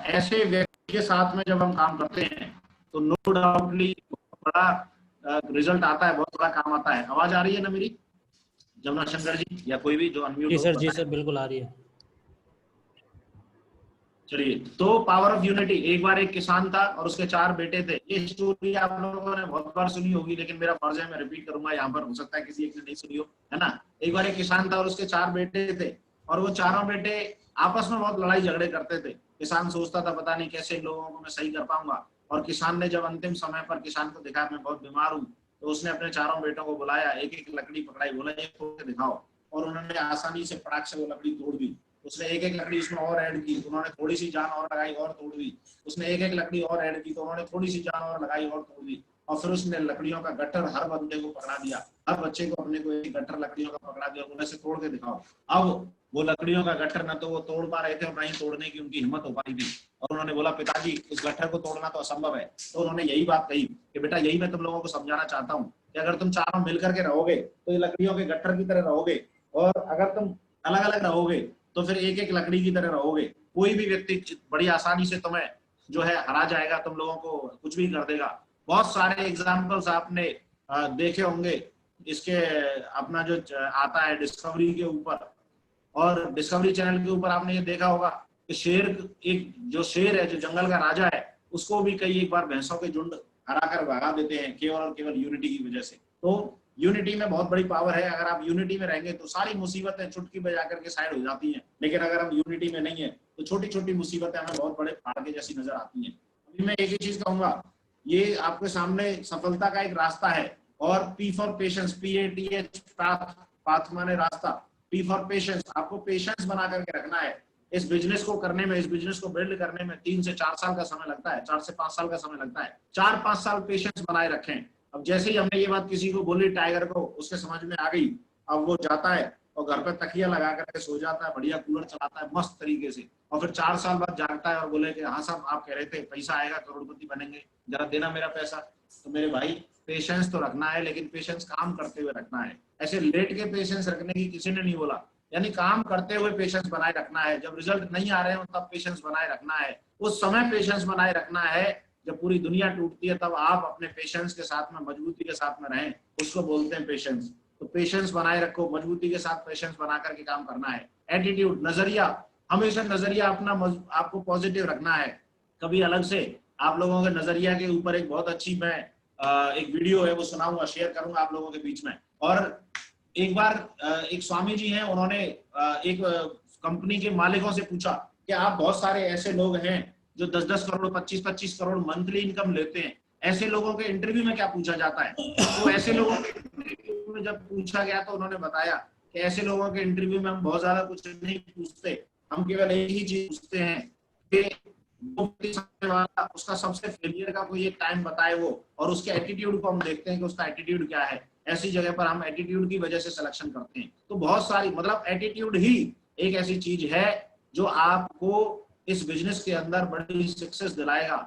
Speaker 1: ऐसे व्यक्ति के साथ में जब हम काम करते हैं तो नो डाउटली बड़ा रिजल्ट आता है, बहुत बड़ा काम आता है। आवाज आ रही है ना मेरी, जमुना शंकर जी या कोई भी जो अनम्यूट?
Speaker 4: जी सर बिल्कुल आ रही है।
Speaker 1: चलिए, तो पावर ऑफ यूनिटी। एक बार एक किसान था और उसके 4 बेटे थे। ये स्टोरी आप लोगों ने बहुत बार सुनी होगी, लेकिन मेरा फर्ज है मैं रिपीट करूंगा यहाँ पर, हो सकता है किसी एक ने नहीं सुनी हो, है ना। एक बार एक किसान था और उसके 4 बेटे थे, और वो चारों बेटे आपस में बहुत लड़ाई झगड़े करते थे। किसान सोचता था पता नहीं कैसे इन लोगों को मैं सही कर पाऊंगा, और किसान ने जब अंतिम समय पर किसान को देखा मैं बहुत बीमार हूँ, तो उसने अपने चारों बेटों को बुलाया, एक एक लकड़ी पकड़ाई, बोला ये तोड़ के दिखाओ, और उन्होंने आसानी से फटाक से वो लकड़ी तोड़ दी। उसने एक एक लकड़ी उसमें और ऐड की, उन्होंने थोड़ी सी जान और लगाई और तोड़ दी। उसने एक एक लकड़ी और ऐड की तो उन्होंने थोड़ी सी जान और लगाई और तोड़ दी। और फिर उसने लकड़ियों का गट्ठर हर बंदे को पकड़ा दिया, हर बच्चे को अपने को एक गट्ठर लकड़ियों का पकड़ा दिया, बोले से तोड़ के दिखाओ। अब वो लकड़ियों का गट्ठर न तो वो तोड़ पा रहे थे और न ही तोड़ने की उनकी हिम्मत हो पाई थी। और उन्होंने बोला पिताजी इस गट्ठर को तोड़ना तो असंभव है। तो उन्होंने यही बात कही कि बेटा यही मैं तुम लोगों को समझाना चाहता हूँ कि अगर तुम चारों मिलकर के रहोगे तो ये लकड़ियों के गट्ठर की तरह रहोगे, और अगर तुम अलग अलग रहोगे तो फिर एक एक लकड़ी की तरह रहोगे। कोई भी व्यक्ति बड़ी आसानी से तुम्हें जो है हरा जाएगा, तुम लोगों को कुछ भी कर देगा। बहुत सारे एग्जाम्पल्स आपने देखे होंगे इसके, अपना जो आता है डिस्कवरी के ऊपर, और डिस्कवरी चैनल के ऊपर आपने ये देखा होगा कि शेर, एक जो शेर है जो जंगल का राजा है, उसको भी कई एक बार भैंसों के झुंड हरा कर भगा देते हैं केवल और केवल यूनिटी की वजह से। तो
Speaker 4: यूनिटी में बहुत बड़ी पावर है। अगर आप यूनिटी में रहेंगे तो सारी मुसीबतें चुटकी बजा करके साइड हो जाती हैं, लेकिन अगर हम यूनिटी में नहीं है तो छोटी छोटी मुसीबतें हमें बहुत बड़े पहाड़ के जैसी नजर आती हैं। अभी मैं एक ही चीज कहूंगा, ये आपके सामने सफलता का एक रास्ता है, और P for patience, PATH, path माने रास्ता, पी फॉर पेशेंस, आपको पेशेंस बना करके रखना है। इस बिजनेस को करने में, इस बिजनेस को बिल्ड करने में 3 से 4 साल का समय लगता है, 4 से 5 साल का समय लगता है। 4-5 साल पेशेंस बनाए रखें। अब जैसे ही हमने ये बात किसी को बोली, टाइगर को, उसके समझ में आ गई, अब वो जाता है और घर पे तकिया लगा करके सो जाता है, बढ़िया कूलर चलाता है मस्त तरीके से, और फिर 4 साल बाद जागता है और बोले कि हाँ साहब आप कह रहे थे पैसा आएगा, करोड़पति बनेंगे, जरा देना मेरा पैसा। तो मेरे भाई पेशेंस तो रखना है, लेकिन पेशेंस काम करते हुए रखना है। ऐसे लेट के पेशेंस रखने की किसी ने नहीं बोला, यानी काम करते हुए पेशेंस बनाए रखना है। जब रिजल्ट नहीं आ रहे हो तब पेशेंस बनाए रखना है। उस समय पेशेंस बनाए रखना है जब पूरी दुनिया टूटती है, तब आप अपने पेशेंस के साथ में, मजबूती के साथ में रहें, उसको बोलते हैं पेशेंस। तो पेशेंस बनाए रखो, मजबूती के साथ पेशेंस बना करके काम करना है। एटीट्यूड, नजरिया, हमेशा नजरिया अपना आपको पॉजिटिव रखना है। कभी अलग से आप लोगों के नजरिया के ऊपर एक बहुत अच्छी मैं एक वीडियो है वो सुनाऊंगा, शेयर करूंगा आप लोगों के बीच में। और एक बार एक स्वामी जी हैं, उन्होंने एक कंपनी के मालिकों से पूछा कि आप बहुत सारे ऐसे लोग हैं जो 10-10 करोड़ 25-25 करोड़ मंथली इनकम लेते हैं, ऐसे लोगों के इंटरव्यू में क्या पूछा जाता है? तो ऐसे लोगों के इंटरव्यू में जब पूछा गया तो उन्होंने बताया कि ऐसे लोगों के इंटरव्यू में हम बहुत ज्यादा कुछ नहीं पूछते, हम केवल एक ही चीज पूछते हैं कि वाला उसका सबसे फेलियर का कोई एक टाइम बताए वो, और उसके एटीट्यूड को हम देखते हैं कि उसका एटीट्यूड क्या है। ऐसी जगह पर हम एटीट्यूड की वजह से सिलेक्शन करते हैं। तो बहुत सारी, मतलब एटीट्यूड ही एक ऐसी चीज है जो आपको इस बिजनेस के अंदर बड़ी सक्सेस दिलाएगा,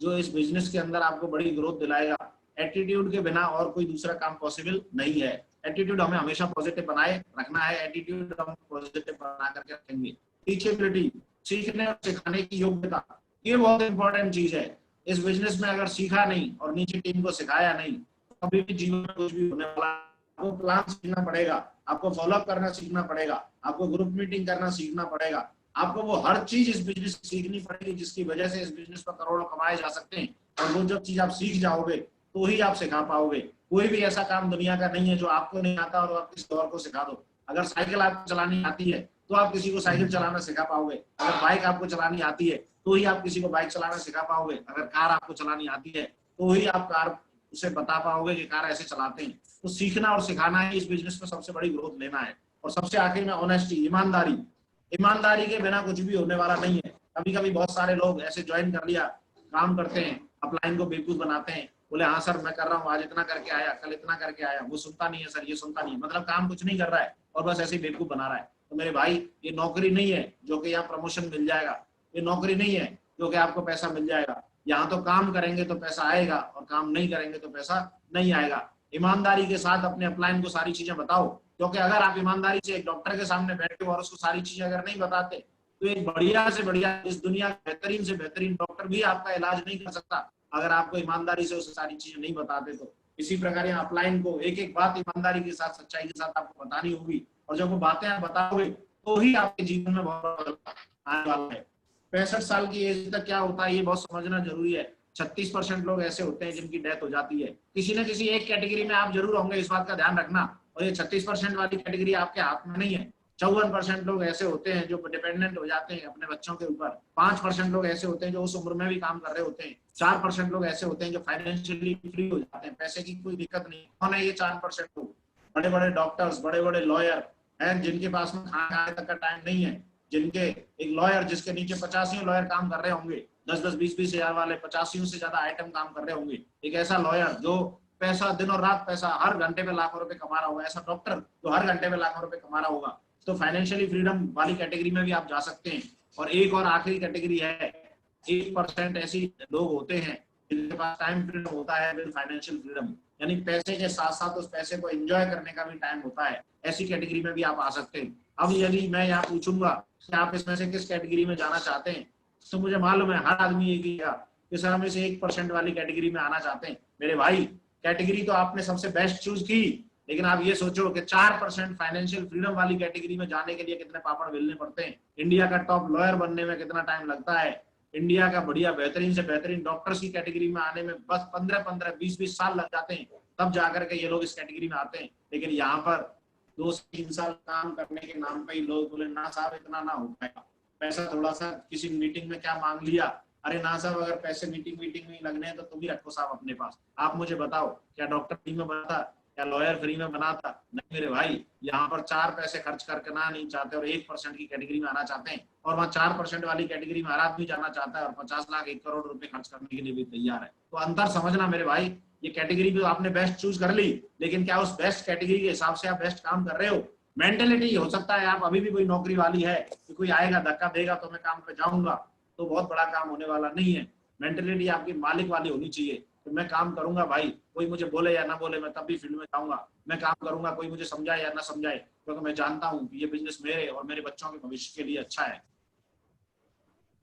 Speaker 4: जो इस बिजनेस के अंदर आपको बड़ी ग्रोथ दिलाएगा। एटीट्यूड के बिना और कोई दूसरा काम पॉसिबल नहीं है। एटीट्यूड हमें हमेशा पॉजिटिव बनाए रखना है, एटीट्यूड हम पॉजिटिव बना करके रखेंगे। टीचेबिलिटी, सीखने और सिखाने की योग्यता, ये बहुत इंपॉर्टेंट चीज है। इस बिजनेस में अगर सीखा नहीं और नीचे टीम को सिखाया नहीं, तो कभी भी जीवन में कुछ भी होने वाला। आपको प्लान सीखना पड़ेगा, आपको फॉलोअप करना सीखना पड़ेगा, आपको ग्रुप मीटिंग करना सीखना पड़ेगा, आपको वो हर चीज इस बिजनेस सीखनी पड़ेगी जिसकी वजह से इस बिजनेस पर करोड़ों कमाए जा सकते हैं। और वो जब चीज आप सीख जाओगे तो ही आप सिखा पाओगे। कोई भी ऐसा काम दुनिया का नहीं है जो आपको नहीं आता और आप किसी और को सिखा दो। अगर साइकिल आपको चलानी आती है तो आप किसी को साइकिल चलाना सिखा पाओगे। अगर बाइक आपको चलानी आती है तो ही आप किसी को बाइक चलाना सिखा पाओगे। अगर कार आपको चलानी आती है तो ही आप कार उसे बता पाओगे कि कार ऐसे चलाते हैं। तो सीखना और सिखाना है, इस बिजनेस में सबसे बड़ी ग्रोथ लेना है। और सबसे आखिर में ऑनेस्टी, ईमानदारी। ईमानदारी के बिना कुछ भी होने वाला नहीं है। कभी कभी बहुत सारे लोग ऐसे ज्वाइन कर लिया, काम करते हैं, अपलाइन को बेवकूफ बनाते हैं, बोले हाँ सर मैं कर रहा हूँ, आज इतना करके आया, कल इतना करके आया। वो सुनता नहीं है सर, ये सुनता नहीं है, मतलब काम कुछ नहीं कर रहा है और बस ऐसे ही बेवकूफ बना रहा है। तो मेरे भाई, ये नौकरी नहीं है जो कि यहाँ प्रमोशन मिल जाएगा, ये नौकरी नहीं है जो कि आपको पैसा मिल जाएगा। यहाँ तो काम करेंगे तो पैसा आएगा और काम नहीं करेंगे तो पैसा नहीं आएगा। ईमानदारी के साथ अपने अपलाइन को सारी चीजें बताओ, क्योंकि अगर आप ईमानदारी से एक डॉक्टर के सामने बैठे हो और उसको सारी चीजें अगर नहीं बताते तो एक बढ़िया से बढ़िया, इस दुनिया का बेहतरीन से बेहतरीन डॉक्टर भी आपका इलाज नहीं कर सकता अगर आपको ईमानदारी से उसे सारी चीजें नहीं बताते। तो इसी प्रकार यहाँ अपलाइन को एक एक बात ईमानदारी के साथ, सच्चाई के साथ आपको बतानी होगी। और जब वो बातें आप बताओगे तो ही आपके जीवन में बहुत आने वाला है। 65 साल की एज तक क्या होता है ये बहुत समझना जरूरी है। 36% लोग ऐसे होते हैं जिनकी डेथ हो जाती है। किसी न किसी एक कैटेगरी में आप जरूर होंगे, इस बात का ध्यान रखना। और ये 36% वाली कैटेगरी आपके हाथ में नहीं है। 54% लोग ऐसे होते हैं जो डिपेंडेंट हो जाते हैं अपने बच्चों के ऊपर। 5% लोग ऐसे होते हैं जो उस उम्र में भी काम कर रहे होते हैं। 4% लोग ऐसे होते हैं जो फाइनेंशियली फ्री हो जाते हैं, पैसे की कोई दिक्कत नहीं। कौन है ये 4% लोग? बड़े बड़े डॉक्टर्स, बड़े बड़े लॉयर हैं जिनके पास में खाना खाने तक का टाइम नहीं है। जिनके, एक लॉयर जिसके नीचे 85 लॉयर काम कर रहे होंगे, 10-10, 20-20 हजार वाले 85 से ज्यादा आइटम काम कर रहे होंगे। एक ऐसा लॉयर जो पैसा दिन और रात, पैसा हर घंटे में लाखों रुपए कमा रहा होगा। ऐसा डॉक्टर जो हर घंटे में लाखों रुपए कमा रहा होगा। तो फाइनेंशियली फ्रीडम वाली कैटेगरी में भी आप जा सकते हैं। और एक और आखिरी कैटेगरी है, 1% ऐसी लोग होते हैं जिनके पास टाइम फ्रीडम होता है विद फाइनेंशियल फ्रीडम, यानी पैसे के साथ साथ उस पैसे को एंजॉय करने का भी टाइम होता है। ऐसी कैटेगरी में भी आप आ सकते हैं। अब यदि मैं यहाँ पूछूंगा कि आप इसमें से किस कैटेगरी में जाना चाहते हैं, तो मुझे मालूम है हर आदमी ये कहेगा कि सर हम इसे 1% वाली कैटेगरी में आना चाहते हैं। मेरे भाई, कैटेगरी तो आपने सबसे बेस्ट चूज की, लेकिन आप ये सोचो कि 4% फाइनेंशियल फ्रीडम वाली कैटेगरी में जाने के लिए कितने पापड़ बेलने पड़ते हैं। इंडिया का टॉप लॉयर बनने में कितना टाइम लगता है। इंडिया का बढ़िया बेहतरीन से बेहतरीन डॉक्टर्स की कैटेगरी में आने में बस 15-15, 20-20 साल लग जाते हैं। तब जाकर के ये लोग इस कैटेगरी में आते हैं। लेकिन यहाँ पर 2 से 3 साल काम करने के नाम पे ही लोग बोले ना साहब इतना ना हो पाएगा, पैसा थोड़ा सा किसी मीटिंग में क्या मांग लिया, अरे ना साहब अगर पैसे मीटिंग में ही लगने हैं तो तुम ही रखो साहब अपने पास। आप मुझे बताओ क्या डॉक्टर फ्री में बनाता, क्या लॉयर फ्री में बनाता? नहीं मेरे भाई, यहाँ पर 4 पैसे खर्च करके ना नहीं चाहते और 1% की कैटेगरी में आना चाहते हैं, और वहाँ 4% वाली कैटेगरी में हर आदमी जाना चाहता है और 50 लाख 1 करोड़ रुपए खर्च करने के लिए भी तैयार है। तो अंतर समझना मेरे भाई, ये कैटेगरी भी आपने बेस्ट चूज कर ली, लेकिन क्या उस बेस्ट कैटेगरी के हिसाब से आप बेस्ट काम कर रहे हो? मेंटेलिटी हो सकता है आप अभी भी कोई नौकरी वाली है कि कोई आएगा धक्का देगा तो मैं काम पे जाऊंगा, तो बहुत बड़ा काम होने वाला नहीं है। मेंटेलिटी आपकी मालिक वाली होनी चाहिए, तो मैं काम करूंगा भाई, कोई मुझे बोले या ना बोले मैं तब भी फील्ड में जाऊंगा, मैं काम करूंगा, कोई मुझे समझाए या ना समझाए, क्योंकि मैं जानता हूं कि ये बिजनेस मेरे और मेरे बच्चों के भविष्य के लिए अच्छा है।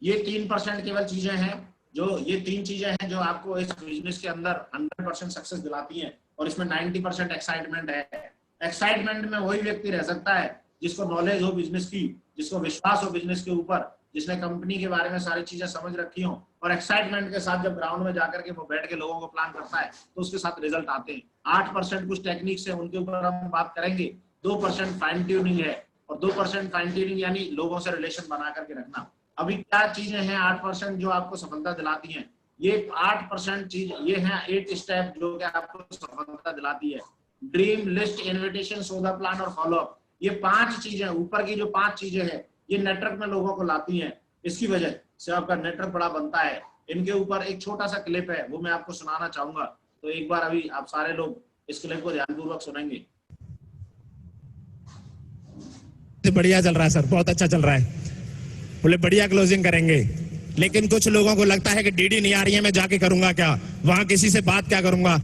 Speaker 4: ये 3% केवल चीजें हैं ये 3 चीजें हैं जो आपको इस बिजनेस के अंदर 100% सक्सेस दिलाती हैं, और इसमें 90% एक्साइटमेंट है। एक्साइटमेंट में वही व्यक्ति रह सकता है जिसको नॉलेज हो बिजनेस की, जिसको विश्वास हो बिजनेस के ऊपर, जिसने कंपनी के बारे में सारी चीजें समझ रखी हो, और एक्साइटमेंट के साथ जब ग्राउंड में जाकर के वो बैठ के लोगों को प्लान करता है तो उसके साथ रिजल्ट आते हैं। 8% कुछ टेक्निक्स है, उनके ऊपर हम बात करेंगे। 2% फाइन ट्यूनिंग है, और 2% फाइन ट्यूनिंग यानी लोगों से रिलेशन बना करके रखना। अभी क्या चीजें हैं 8% जो आपको सफलता दिलाती हैं? ये 8% चीज ये है 8 स्टेप जो कि आपको सफलता दिलाती है। ड्रीम लिस्ट, इन्विटेशन, सौदा प्लान और फॉलोअप। ये 5 चीजें, ऊपर की जो 5 चीजें हैं, ये नेटवर्क में लोगों को लाती हैं। इसकी वजह से आपका नेटवर्क बड़ा बनता है। इनके ऊपर एक छोटा सा क्लिप है, वो मैं आपको सुनाना चाहूंगा, तो एक बार अभी आप सारे लोग इस क्लिप को ध्यानपूर्वक सुनेंगे।
Speaker 5: बढ़िया चल रहा है सर, बहुत अच्छा चल रहा है, बोले बढ़िया क्लोजिंग करेंगे। लेकिन कुछ लोगों को लगता है कि डीडी नहीं आ रही है, मैं जाके करूंगा क्या, वहां किसी से बात क्या करूंगा,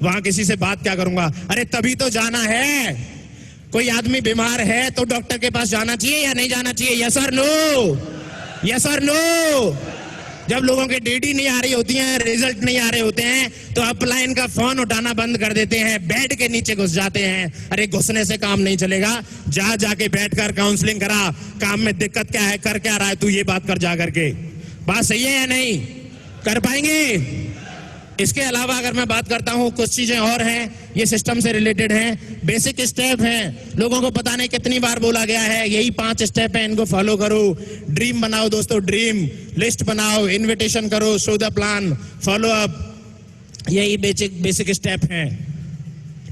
Speaker 5: वहां किसी से बात क्या करूंगा। अरे तभी तो जाना है। कोई आदमी बीमार है तो डॉक्टर के पास जाना चाहिए या नहीं जाना चाहिए? यस और नो? यस और नो? जब लोगों के डीडी नहीं आ रही होती है, रिजल्ट नहीं आ रहे होते हैं, तो अपलाइन का फोन उठाना बंद कर देते हैं, बेड के नीचे घुस जाते हैं। अरे घुसने से काम नहीं चलेगा, जाके बैठकर काउंसलिंग करा, काम में दिक्कत क्या है, कर क्या रहा है, तू ये बात कर जा करके। बात सही है या नहीं? कर पाएंगे? इसके अलावा अगर मैं बात करता हूं, कुछ चीजें और हैं, ये सिस्टम से रिलेटेड हैं, बेसिक स्टेप हैं, लोगों को पता नहीं कितनी बार बोला गया है, यही 5 स्टेप हैं, इनको फॉलो करो। ड्रीम बनाओ दोस्तों, ड्रीम लिस्ट बनाओ, इन्विटेशन करो, show the plan, follow up, यही बेसिक स्टेप हैं।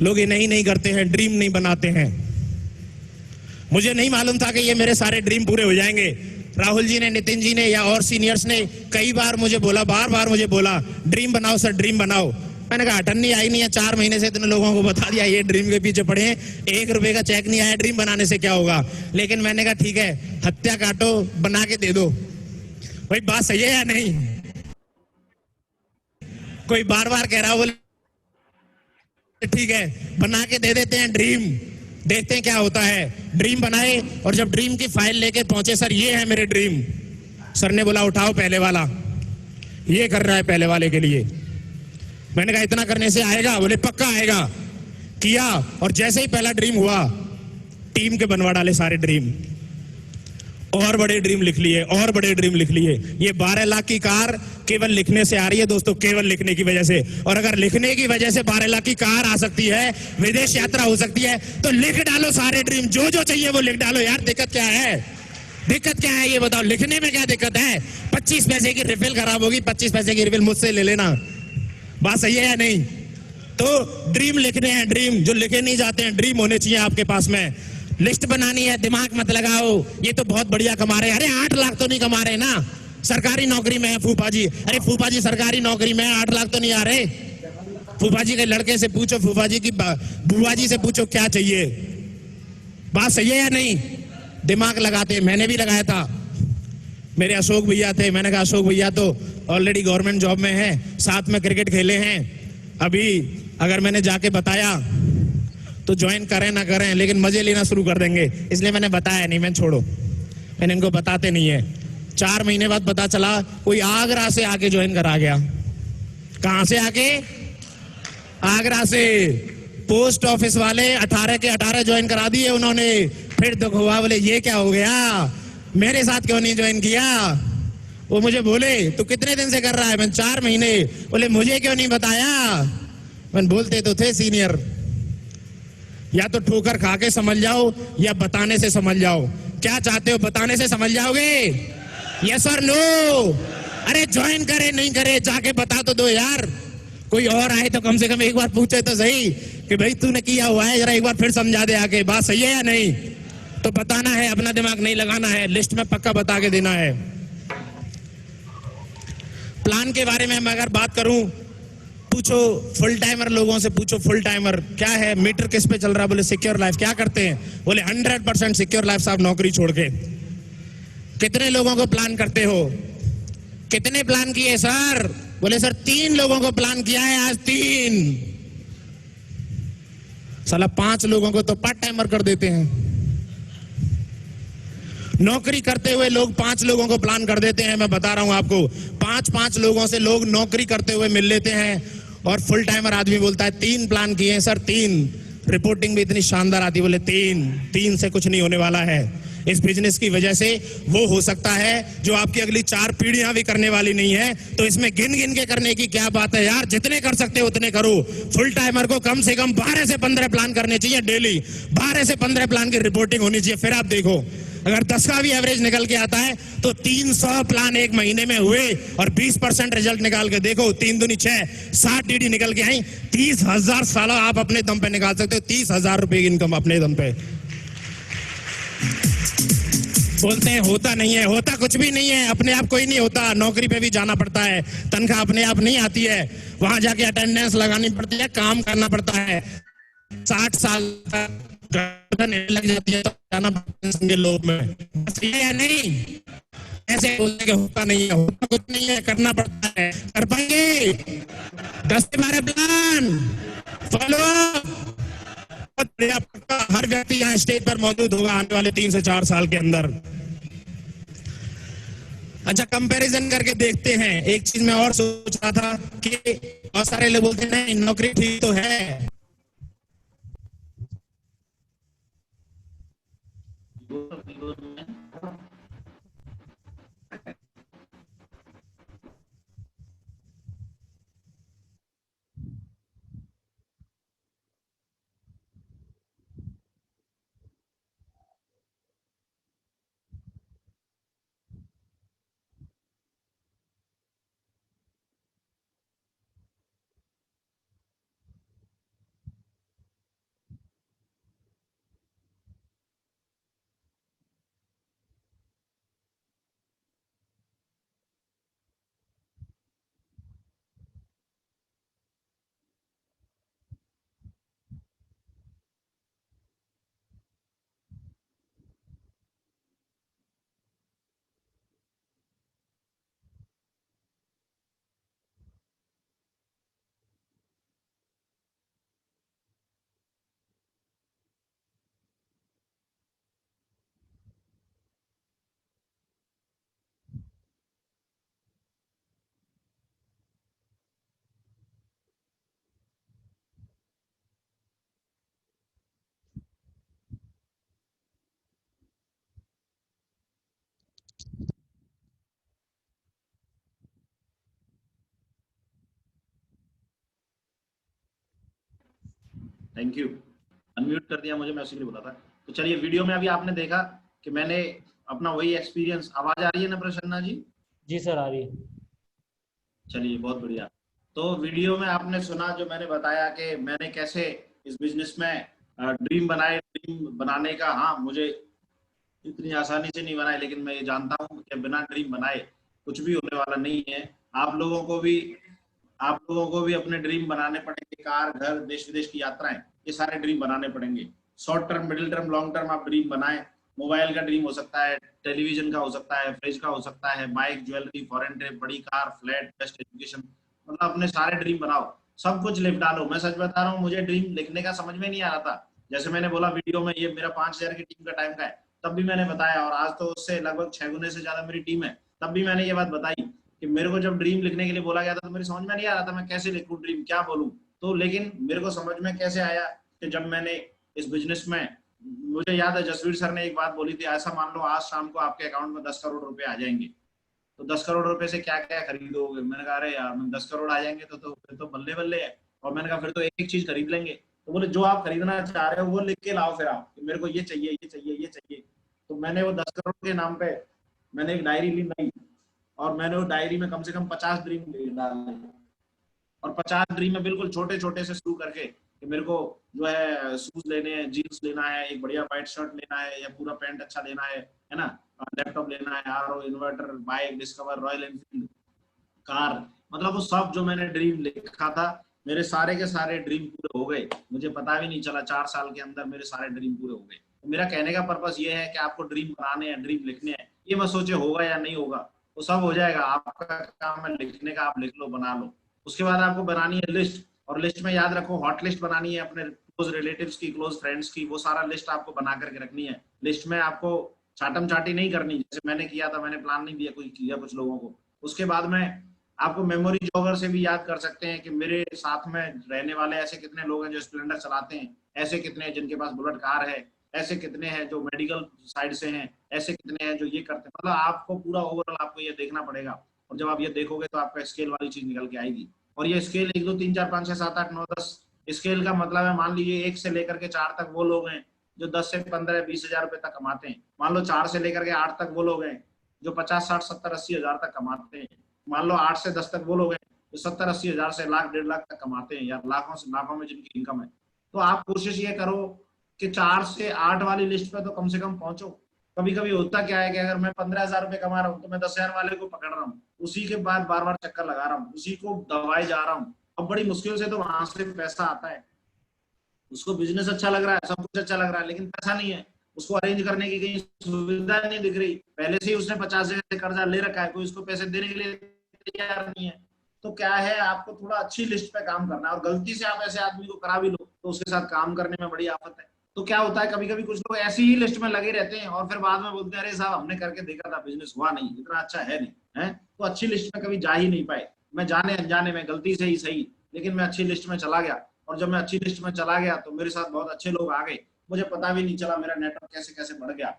Speaker 5: लोग ये नहीं करते हैं, ड्रीम नहीं बनाते हैं। मुझे नहीं मालूम था कि ये मेरे सारे ड्रीम पूरे हो जाएंगे। राहुल जी ने, नितिन जी ने या और सीनियर्स ने कई बार मुझे बोला, बार मुझे बोला, ड्रीम बनाओ सर, ड्रीम बनाओ। मैंने कहा अटन्नी आई नहीं है, 4 महीने से इतने लोगों को बता दिया, ये ड्रीम के पीछे पड़े हैं, 1 रुपए का चेक नहीं आया, ड्रीम बनाने से क्या होगा। लेकिन मैंने कहा ठीक है, हत्या काटो, बना के दे दो। भाई बात सही है या नहीं? कोई बार कह रहा, बोले ठीक है बना के दे देते हैं ड्रीम, देखते हैं क्या होता है। ड्रीम बनाए, और जब ड्रीम की फाइल लेके पहुंचे, सर ये है मेरे ड्रीम। सर ने बोला उठाओ पहले वाला, ये कर रहा है पहले वाले के लिए। मैंने कहा इतना करने से आएगा? बोले पक्का आएगा। किया, और जैसे ही पहला ड्रीम हुआ, टीम के बनवा डाले सारे ड्रीम, और बड़े ड्रीम लिख लिए, और बड़े ड्रीम लिख लिए। ये 12 लाख की कार केवल लिखने से आ रही है दोस्तों, केवल लिखने की वजह से। और अगर लिखने की वजह से 12 लाख की कार आ सकती है, विदेश यात्रा हो सकती है, तो लिख डालो सारे ड्रीम, जो चाहिए वो लिख डालो यार। दिक्कत क्या है? दिक्कत क्या है ये बताओ? लिखने में क्या दिक्कत है? 25 पैसे की रिफिल खराब होगी, 25 पैसे की रिफिल मुझसे ले लेना। बात सही है या नहीं? तो ड्रीम लिखने हैं, ड्रीम जो लिखे नहीं जाते हैं, ड्रीम होने चाहिए आपके पास में। लिस्ट बनानी है, दिमाग मत लगाओ, ये तो बहुत बढ़िया कमा रहे हैं। अरे 8 लाख तो नहीं कमा रहे ना, सरकारी नौकरी में है फूफा जी। अरे फूफा जी सरकारी नौकरी में है, 8 लाख तो नहीं आ रहे। फूफा जी के लड़के से पूछो, फूफा जी की बुआ जी से पूछो क्या चाहिए। बात सही है या नहीं? दिमाग लगाते, मैंने भी लगाया था। मेरे अशोक भैया थे, मैंने कहा अशोक भैया तो ऑलरेडी गवर्नमेंट जॉब में है, साथ में क्रिकेट खेले हैं, अभी अगर मैंने जाके बताया तो ज्वाइन करें ना करें, लेकिन मजे लेना शुरू कर देंगे, इसलिए मैंने बताया नहीं। मैं छोड़ो, मैंने इनको बताते नहीं है। 4 महीने बाद पता चला कोई आगरा से आके ज्वाइन करा गया। कहां से आके? आगरा से। पोस्ट ऑफिस वाले 18 के 18 ज्वाइन करा दिए उन्होंने। फिर दुख हुआ, बोले ये क्या हो गया, मेरे साथ क्यों नहीं ज्वाइन किया। वो मुझे बोले तू कितने दिन से कर रहा है? मैंने 4 महीने। बोले मुझे क्यों नहीं बताया? मैंने बोलते तो थे सीनियर, या तो ठोकर खा के समझ जाओ या बताने से समझ जाओ। क्या चाहते हो, बताने से समझ जाओगे? यस और नो? अरे ज्वाइन करे नहीं करे जाके बता तो दो यार। कोई और आए तो कम से कम एक बार पूछे तो सही कि भाई तूने किया हुआ है, जरा एक बार फिर समझा दे आके, बात सही है या नहीं। तो बताना है, अपना दिमाग नहीं लगाना है, लिस्ट में पक्का बता के देना है। प्लान के बारे में मैं अगर बात करूं, पूछो फुल टाइमर लोगों से, पूछो फुल टाइमर क्या है, मीटर किस पे चल रहा है? बोले सिक्योर लाइफ। क्या करते हैं? बोले 100% सिक्योर लाइफ साहब, नौकरी छोड़ के। कितने लोगों को प्लान करते हो? कितने प्लान किए सर? बोले सर 3 लोगों को प्लान किया है आज, 3। साला 5 लोगों को तो पार्ट टाइमर कर देते हैं। नौकरी करते हुए लोग 5 लोगों को प्लान कर देते हैं। मैं बता रहा हूं आपको, 5 लोगों से लोग नौकरी करते हुए मिल लेते हैं और फुल टाइमर आदमी बोलता है 3 प्लान किए हैं सर, 3। रिपोर्टिंग भी इतनी शानदार आती है, बोले 3 से कुछ नहीं होने वाला है। इस बिजनेस की वजह से वो हो सकता है जो आपकी अगली 4 पीढ़ियां भी करने वाली नहीं है। तो इसमें गिन गिन के करने की क्या बात है यार, जितने कर सकते हो उतने करो। फुल टाइमर को कम से कम 12 से 15 प्लान करने चाहिए डेली, 12 से 15 प्लान की रिपोर्टिंग होनी चाहिए। फिर आप देखो, अगर 10 का भी एवरेज निकल के आता है तो 300 प्लान एक महीने में हुए और 20% रिजल्ट निकाल के देखो, 3 दूनी 6, 60 डीडी निकल के आई। 30,000 साला आप अपने दम पे निकाल सकते हो, 30,000 रुपए की इनकम अपने दम पे। बोलते हैं होता नहीं है, होता कुछ भी नहीं है, अपने आप कोई नहीं होता। नौकरी पे भी जाना पड़ता है, तनख्वाह अपने आप नहीं आती है, वहां जाके अटेंडेंस लगानी पड़ती है, काम करना पड़ता है। 60 साल गर्दन लग जाती है तो जाना पड़ता लोग में, या नहीं? ऐसे बोलते कि होता नहीं है, होता कुछ नहीं है, करना पड़ता है। कर पाएंगे 10 से 12 प्लान फॉलो। हर व्यक्ति यहाँ स्टेज पर मौजूद होगा आने वाले 3 से 4 साल के अंदर। अच्छा, कंपैरिजन करके देखते हैं। एक चीज मैं और सोच रहा था कि बहुत सारे लोग बोलते हैं नौकरी ठीक तो है,
Speaker 4: थैंक यू, अनम्यूट कर दिया मुझे, मैं उसी के लिए बोला था। तो चलिए, वीडियो में अभी आपने देखा कि मैंने अपना वही एक्सपीरियंस, आवाज आ रही है ना प्रसन्ना जी?
Speaker 6: जी सर, आ रही है।
Speaker 4: चलिए, बहुत बढ़िया। तो वीडियो में आपने सुना जो मैंने बताया कि मैंने कैसे इस बिजनेस में ड्रीम बनाए। ड्रीम बनाने का, हाँ, मुझे इतनी आसानी से नहीं बनाए, लेकिन मैं ये जानता हूँ कि बिना ड्रीम बनाए कुछ भी होने वाला नहीं है। आप लोगों को भी अपने ड्रीम बनाने पड़ेंगे। कार, घर, देश विदेश की यात्राएं, ये सारे ड्रीम बनाने पड़ेंगे। Short term, middle term, long term आप ड्रीम बनाएं। मोबाइल का ड्रीम हो सकता है, टेलीविजन का हो सकता है, फ्रिज का हो सकता है, बाइक, ज्वेलरी, फॉरेन ट्रिप, बड़ी कार, फ्लैट, बेस्ट एजुकेशन, मतलब अपने सारे ड्रीम बनाओ, सब कुछ लिख डालो। मैं सच बता रहा हूँ, मुझे ड्रीम लिखने का समझ में नहीं आ रहा था। जैसे मैंने बोला वीडियो में, ये मेरा 5000 की टीम का टाइम का है, तब भी मैंने बताया, और आज तो उससे लगभग 6 गुने से ज्यादा मेरी टीम है, तब भी मैंने ये बात बताई कि मेरे को जब ड्रीम लिखने के लिए बोला गया था तो मेरी समझ में नहीं आ रहा था मैं कैसे लिखूं ड्रीम, क्या बोलूं। तो लेकिन मेरे को समझ में कैसे आया कि जब मैंने इस बिजनेस में, मुझे याद है जसवीर सर ने एक बात बोली थी, ऐसा मान लो आज शाम को आपके अकाउंट में 10 करोड़ रुपए आ जाएंगे। तो 10 करोड़ रुपए से क्या क्या खरीदोगे? मैंने कहा अरे यार 10 करोड़ आ जाएंगे तो फिर तो बल्ले बल्ले है। और मैंने कहा फिर तो एक एक चीज खरीद लेंगे। तो बोले जो आप खरीदना चाह रहे हो वो लिख के लाओ फिर आप, कि मेरे को ये चाहिए ये चाहिए ये चाहिए। तो मैंने वो 10 करोड़ के नाम पे मैंने एक डायरी ली नई, और मैंने वो डायरी में कम से कम 50 ड्रीम डाले, और 50 ड्रीम में बिल्कुल छोटे छोटे से शुरू करके कि मेरे को जो है शूज लेने हैं, जीन्स लेना है, एक बढ़िया व्हाइट शर्ट लेना है, या पूरा पैंट अच्छा लेना है ना, लैपटॉप लेना है, RO, inverter, bike, discover, royal Enfield, car, मतलब वो सब जो मैंने ड्रीम लिखा था, मेरे सारे के सारे ड्रीम पूरे हो गए। मुझे पता भी नहीं चला, 4 साल के अंदर मेरे सारे ड्रीम पूरे हो गए। तो मेरा कहने का पर्पस ये है कि आपको ड्रीम बनाने हैं, ड्रीम लिखने हैं, ये मत सोचे होगा या नहीं होगा, वो सब हो जाएगा। आपका काम है लिखने का, आप लिख लो, बना लो। उसके बाद आपको बनानी है लिस्ट, और लिस्ट में याद रखो हॉट लिस्ट बनानी है अपने क्लोज रिलेटिव्स की, क्लोज फ्रेंड्स की, वो सारा लिस्ट आपको बना करके रखनी है। लिस्ट में आपको चाटम चाटी नहीं करनी, जैसे मैंने किया था, मैंने प्लान नहीं दिया, कोई किया कुछ लोगों को। उसके बाद में आपको मेमोरी जॉगर से भी याद कर सकते हैं कि मेरे साथ में रहने वाले ऐसे कितने लोग हैं जो स्प्लेंडर चलाते हैं, ऐसे कितने हैं जिनके पास बुलेट कार है, ऐसे कितने हैं जो मेडिकल साइड से हैं, ऐसे कितने हैं जो ये करते हैं। मतलब आपको पूरा ओवरऑल आपको ये देखना पड़ेगा, और जब आप ये देखोगे तो आपका स्केल वाली चीज निकल के आएगी। और ये स्केल 1 2 3 4 5 6 7 8 9 10 स्केल का मतलब है, मान लीजिए 1 से लेकर के 4 तक वो लोग हैं जो 10 से 15 20 हजार रुपए तक कमाते हैं। मान लो 4 से लेकर के 8 तक वो लोग हैं जो 50 60 70 80 हजार तक कमाते हैं। मान लो 8 से 10 तक वो लोग हैं जो 70 80 हजार से लाख 1.5 लाख तक कमाते हैं, या लाखों से लाखों में जिनकी इनकम है। तो आप कोशिश ये करो कि 4 से 8 वाली लिस्ट पे तो कम से कम पहुंचो। कभी कभी होता क्या है कि अगर मैं 15,000 रुपए कमा रहा हूँ तो मैं 10,000 वाले को पकड़ रहा हूँ, उसी के बाद बार बार चक्कर लगा रहा हूँ, उसी को दबाए जा रहा हूँ। अब बड़ी मुश्किल से तो वहां से पैसा आता है, उसको बिजनेस अच्छा लग रहा है, सब कुछ अच्छा लग रहा है, लेकिन पैसा नहीं है, उसको अरेंज करने की कहीं सुविधा नहीं दिख रही। पहले से ही उसने 50 से कर्जा ले रखा है, कोई उसको पैसे देने के लिए तैयार नहीं है। तो क्या है, आपको थोड़ा अच्छी लिस्ट पे काम करना है, और गलती से आप ऐसे आदमी को करा भी लो तो उसके साथ काम करने में बड़ी आफत है। तो क्या होता है, कभी कभी कुछ लोग ऐसी ही लिस्ट में लगे रहते हैं और फिर बाद में बोलते हैं अरे साहब हमने करके देखा था, बिजनेस हुआ नहीं, इतना अच्छा है नहीं है। तो अच्छी लिस्ट में कभी जा ही नहीं पाए। मैं जाने अनजाने में गलती से ही सही, लेकिन मैं अच्छी लिस्ट में चला गया, और जब मैं अच्छी लिस्ट में चला गया तो मेरे साथ बहुत अच्छे लोग आ गए, मुझे पता भी नहीं चला मेरा नेटवर्क कैसे कैसे बढ़ गया।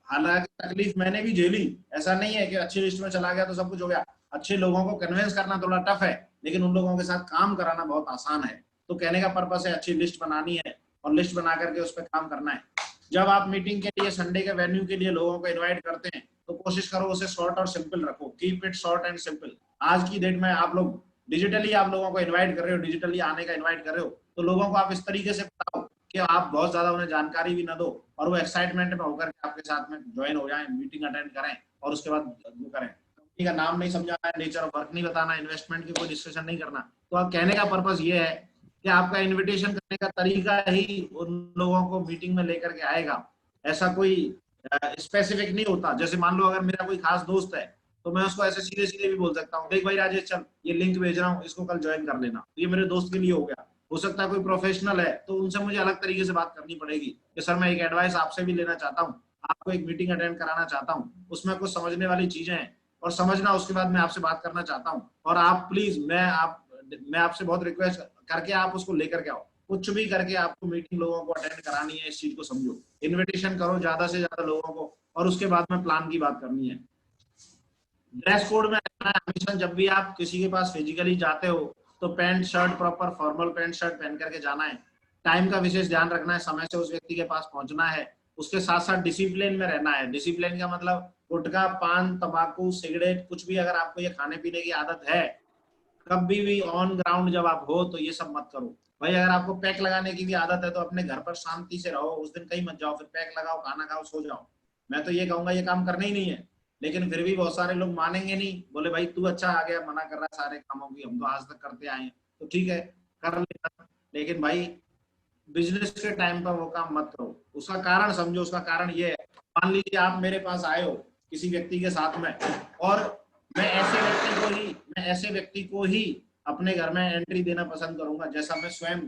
Speaker 4: हालांकि तकलीफ मैंने भी झेली, ऐसा नहीं है कि अच्छी लिस्ट में चला गया तो सब कुछ हो गया। अच्छे लोगों को कन्विंस करना थोड़ा टफ है, लेकिन उन लोगों के साथ काम कराना बहुत आसान है। तो कहने का पर्पस है अच्छी लिस्ट बनानी है, और लिस्ट बना करके उस पर काम करना है। जब आप मीटिंग के लिए संडे के वेन्यू के लिए लोगों को इनवाइट करते हैं तो कोशिश करो उसे शॉर्ट और सिंपल रखो, keep it short and simple. आज की डेट में आप लोग डिजिटली आप लोगों को इनवाइट कर रहे हो, डिजिटली आने का इनवाइट कर रहे हो, तो लोगों को आप इस तरीके से बताओ कि आप बहुत ज्यादा उन्हें जानकारी भी ना दो, और वो एक्साइटमेंट में होकर के आपके साथ में ज्वाइन हो जाएं, मीटिंग अटेंड करें, और उसके बाद वो करें। कंपनी का नाम नहीं समझाना है, नेचर ऑफ वर्क नहीं बताना, इन्वेस्टमेंट की कोई डिस्कशन नहीं करना। तो आप कहने का पर्पस ये है कि आपका इन्विटेशन करने का तरीका ही उन लोगों को मीटिंग में लेकर के आएगा। ऐसा कोई स्पेसिफिक नहीं होता। जैसे मान लो अगर मेरा कोई खास दोस्त है तो मैं उसको ऐसे सीधे सीधे भी बोल सकता हूँ, देख भाई राजेश चल ये लिंक भेज रहा हूँ, इसको कल ज्वाइन कर लेना। ये मेरे दोस्त के लिए हो गया। हो सकता है कोई प्रोफेशनल है तो उनसे मुझे अलग तरीके से बात करनी पड़ेगी कि सर मैं एक एडवाइस आपसे भी लेना चाहता हूँ, आपको एक मीटिंग अटेंड कराना चाहता हूँ, उसमें कुछ समझने वाली चीजें हैं और समझना, उसके बाद मैं आपसे बात करना चाहता हूँ, और आप प्लीज मैं आपसे बहुत रिक्वेस्ट करके आप उसको लेकर के आओ। कुछ भी करके आपको मीटिंग लोगों को अटेंड करानी है, इस चीज को समझो, इन्विटेशन करो ज्यादा से ज्यादा लोगों को, और उसके बाद में प्लान की बात करनी है। ड्रेस कोड में रहना है हमेशा। जब भी आप किसी के पास फिजिकली जाते हो तो pant shirt, proper formal pant shirt पहन करके जाना है। टाइम का विशेष ध्यान रखना है, समय से उस व्यक्ति के पास पहुंचना है। उसके साथ साथ डिसिप्लिन में रहना है। डिसिप्लिन का मतलब गुटखा, पान, तंबाकू, सिगरेट, कुछ भी अगर आपको ये खाने पीने की आदत है, कभी भी ऑन ग्राउंड जब आप हो तो ये सब मत करो। भाई अगर आपको पैक लगाने की भी आदत है तो अपने घर पर शांति से रहो, उस दिन कहीं मत जाओ, फिर पैक लगाओ, खाना खाओ, सो जाओ। मैं तो ये कहूंगा ये काम करना ही नहीं है, लेकिन फिर भी बहुत सारे लोग मानेंगे नहीं, बोले भाई तू अच्छा आ गया, मना कर रहा है सारे कामों की, हम तो आज तक करते आए हैं, तो ठीक है कर लेना, लेकिन भाई बिजनेस के टाइम पर वो काम मत करो। उसका कारण समझो। उसका कारण ये है, मान लीजिए आप मेरे पास आए हो किसी व्यक्ति के साथ में, और मैं ऐसे व्यक्ति को ही अपने घर में एंट्री देना पसंद करूंगा जैसा मैं स्वयं,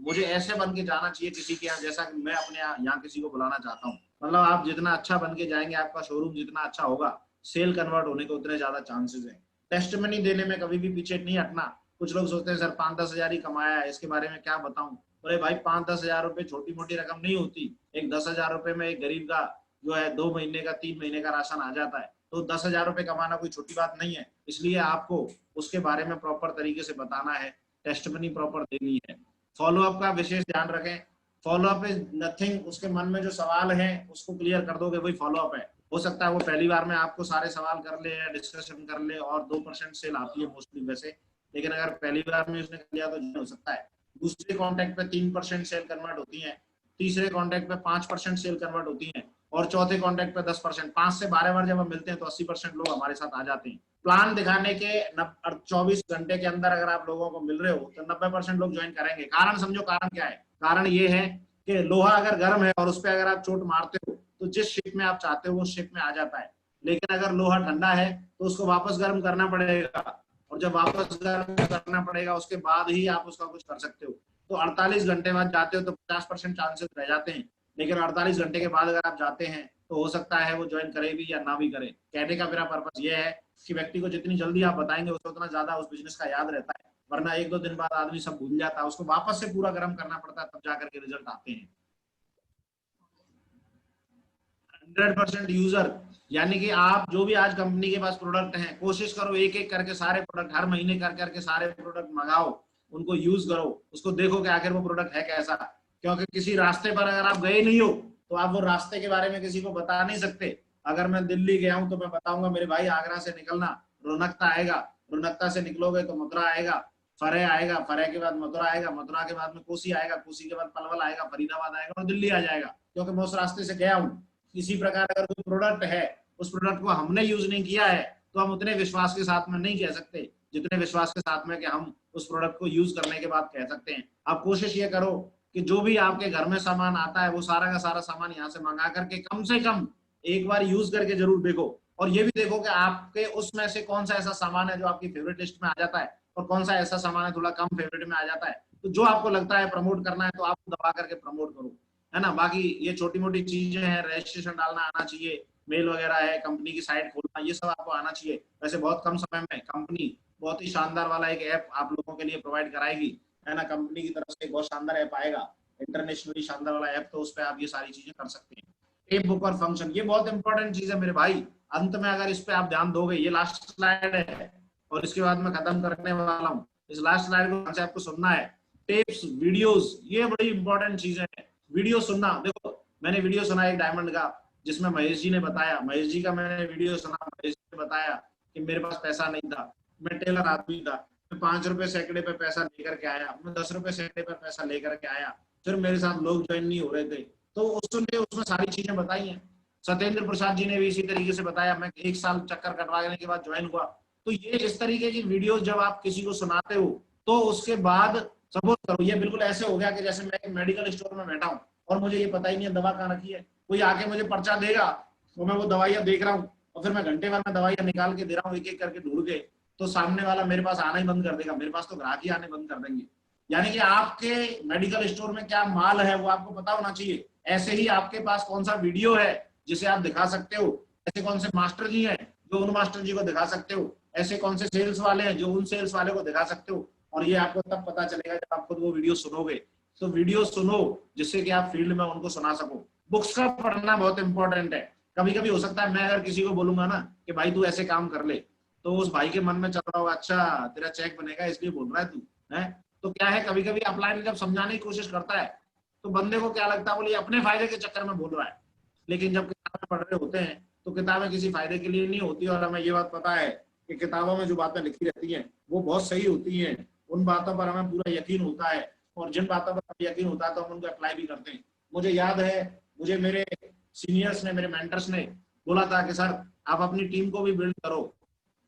Speaker 4: मुझे ऐसे बन के जाना चाहिए किसी के यहाँ जैसा मैं अपने यहाँ किसी को बुलाना चाहता हूँ। मतलब आप जितना अच्छा बन के जाएंगे, आपका शोरूम जितना अच्छा होगा, सेल कन्वर्ट होने के उतने ज्यादा चांसेस हैं। टेस्टिमनी देने में कभी भी पीछे नहीं हटना। कुछ लोग सोचते हैं सर 5-10 हजार ही कमाया है, इसके बारे में क्या बताऊं। अरे भाई 5-10 हजार रुपए छोटी मोटी रकम नहीं होती। एक 10 हजार रुपए में एक गरीब का जो है 2 महीने का 3 महीने का राशन आ जाता है। तो 10,000 रुपए कमाना कोई छोटी बात नहीं है। इसलिए आपको उसके बारे में प्रॉपर तरीके से बताना है, टेस्टिमनी प्रॉपर देनी है। फॉलोअप का विशेष ध्यान रखें। फॉलोअप इज नथिंग, उसके मन में जो सवाल है उसको क्लियर कर दोगे, वही फॉलोअप है। हो सकता है वो पहली बार में आपको सारे सवाल कर ले या डिस्कशन कर ले और 2% सेल आती है मोस्टली वैसे, लेकिन अगर पहली बार में उसने कर लिया तो हो सकता है। दूसरे कॉन्टैक्ट पे 3% सेल कन्वर्ट होती है, तीसरे कॉन्टैक्ट पे 5% सेल कन्वर्ट होती है और चौथे कॉन्टैक्ट पे 10%। 5 से 12 बार जब हम मिलते हैं तो 80% लोग हमारे साथ आ जाते हैं। प्लान दिखाने के 24 घंटे के अंदर अगर आप लोगों को मिल रहे हो तो 90% लोग ज्वाइन करेंगे। कारण समझो, कारण क्या है? कारण ये है कि लोहा अगर गर्म है और उस पर अगर आप चोट मारते हो तो जिस शेप में आप चाहते हो वो शेप में आ जाता है, लेकिन अगर लोहा ठंडा है तो उसको वापस गर्म करना पड़ेगा, और जब वापस गर्म करना पड़ेगा उसके बाद ही आप उसका कुछ कर सकते हो। तो 48 घंटे बाद जाते हो तो 50% चांसेस रह जाते हैं, लेकिन 48 घंटे के बाद अगर आप जाते हैं तो हो सकता है वो ज्वाइन करे भी या ना भी करे। कहने का मेरा पर्पस ये है कि व्यक्ति को जितनी जल्दी आप बताएंगे उसको उतना ज्यादा उस बिजनेस का याद रहता है, वरना 1-2 दिन बाद आदमी सब भूल जाता है, उसको वापस से पूरा गर्म करना पड़ता है, तब जाकर के रिजल्ट आते हैं। 100% यूजर, यानी कि आप जो भी आज कंपनी के पास प्रोडक्ट हैं, कोशिश करो एक एक करके सारे प्रोडक्ट हर महीने कर करके सारे प्रोडक्ट मंगाओ, उनको यूज करो, उसको देखो कि आखिर वो प्रोडक्ट है कैसा। क्योंकि किसी रास्ते पर अगर आप गए नहीं हो तो आप वो रास्ते के बारे में किसी को बता नहीं सकते। अगर मैं दिल्ली गया हूं तो मैं बताऊंगा मेरे भाई आगरा से निकलना, रोनकता आएगा, रोनकता से निकलोगे तो मथुरा आएगा, फरे आएगा, फरे के बाद मथुरा आएगा, मथुरा के बाद में कोसी आएगा, कोसी के बाद पलवल आएगा, फरीदाबाद आएगा और दिल्ली आ जाएगा, क्योंकि मैं उस रास्ते से गया हूँ। इसी प्रकार अगर कोई प्रोडक्ट है, उस प्रोडक्ट को हमने यूज नहीं किया है तो हम उतने विश्वास के साथ में नहीं कह सकते जितने विश्वास के साथ में कि हम उस प्रोडक्ट को यूज करने के बाद कह सकते हैं। आप कोशिश ये करो कि जो भी आपके घर में सामान आता है वो सारा का सारा सामान यहाँ से मंगा करके कम से कम एक बार यूज करके जरूर देखो, और ये भी देखो कि आपके उसमें से कौन सा ऐसा सामान है जो आपकी फेवरेट लिस्ट में आ जाता है और कौन सा ऐसा सामान है थोड़ा कम फेवरेट में आ जाता है। तो जो आपको लगता है प्रमोट करना है तो आप दबा करके प्रमोट करो, है ना। बाकी ये छोटी मोटी चीजें हैं, रजिस्ट्रेशन डालना आना चाहिए, मेल वगैरह है, कंपनी की साइट खोलना, ये सब आपको आना चाहिए। वैसे बहुत कम समय में कंपनी बहुत ही शानदार वाला एक ऐप आप लोगों के लिए प्रोवाइड कराएगी, है ना। कंपनी की तरफ से एक बहुत शानदार ऐप आएगा, इंटरनेशनली शानदार वाला ऐप, तो उस पर आप ये सारी चीजें कर सकते हैं। टेप बुक और फंक्शन, ये बहुत इंपॉर्टेंट चीज है मेरे भाई। अंत में अगर इस पे आप ध्यान दोगे, ये लास्ट स्लाइड है और इसके बाद मैं खत्म करने वाला हूँ। इस लास्ट स्लाइड को से आपको सुनना है। टेप्स, वीडियोस, ये बड़ी इंपॉर्टेंट चीजें हैं। वीडियो सुनना, देखो मैंने वीडियो सुना एक डायमंड का जिसमें महेश जी ने बताया, महेश जी का मैंने वीडियो सुना, महेश जी ने बताया कि मेरे पास पैसा नहीं था, मैं टेलर आदमी था, मैं 5 रुपए सैकड़े पे पैसा लेकर के आया, मैं 10 रुपए सैकड़े पे पैसा लेकर के आया, फिर मेरे साथ लोग ज्वाइन नहीं हो रहे थे, तो उसमें सारी चीजें बताई हैं। सत्येंद्र प्रसाद जी ने भी इसी तरीके से बताया, मैं 1 साल चक्कर कटवाने के बाद ज्वाइन हुआ। तो ये इस तरीके की वीडियो जब आप किसी को सुनाते हो तो उसके बाद सपोज करो ये बिल्कुल ऐसे हो गया कि जैसे मैं एक मेडिकल स्टोर में बैठा हूँ और मुझे ये पता ही नहीं है दवा कहाँ रखी है, कोई आके मुझे पर्चा देगा तो मैं वो दवाइयां देख रहा हूँ और फिर मैं घंटे भर में दवाइयां निकाल के दे रहा हूँ एक एक करके ढूंढ के, तो सामने वाला मेरे पास आना ही बंद कर देगा, मेरे पास तो ग्राहक ही आने बंद कर देंगे। यानी कि आपके मेडिकल स्टोर में क्या माल है वो आपको पता होना चाहिए। ऐसे ही आपके पास कौन सा वीडियो है जिसे आप दिखा सकते हो, ऐसे कौन से मास्टर जी हैं जो उन मास्टर जी को दिखा सकते हो, ऐसे कौन से सेल्स वाले हैं जो उन सेल्स वाले को दिखा सकते हो। और ये आपको तब पता चलेगा जब आप खुद वो वीडियो सुनोगे। तो वीडियो सुनो जिससे कि आप फील्ड में उनको सुना सको। बुक्स का पढ़ना बहुत इंपॉर्टेंट है। कभी कभी हो सकता है मैं अगर किसी को बोलूंगा ना कि भाई तू ऐसे काम कर ले, तो उस भाई के मन में चल रहा होगा अच्छा तेरा चेक बनेगा इसलिए बोल रहा है तू है। तो क्या है, कभी कभी अपलाइन जब समझाने की कोशिश करता है तो बंदे को क्या लगता है, बोले अपने फायदे के चक्कर में बोल रहा है। लेकिन जब किताबें पढ़ रहे होते हैं तो किताबें किसी फायदे के लिए नहीं होती, और हमें ये बात पता है कि किताबों में जो बातें लिखी रहती हैं वो बहुत सही होती हैं, उन बातों पर हमें पूरा यकीन होता है, और जिन बातों पर यकीन होता है तो हम उनको अप्लाई भी करते हैं। मुझे याद है, मुझे मेरे सीनियर्स ने, मेरे मेंटर्स ने बोला था कि सर आप अपनी टीम को भी बिल्ड करो,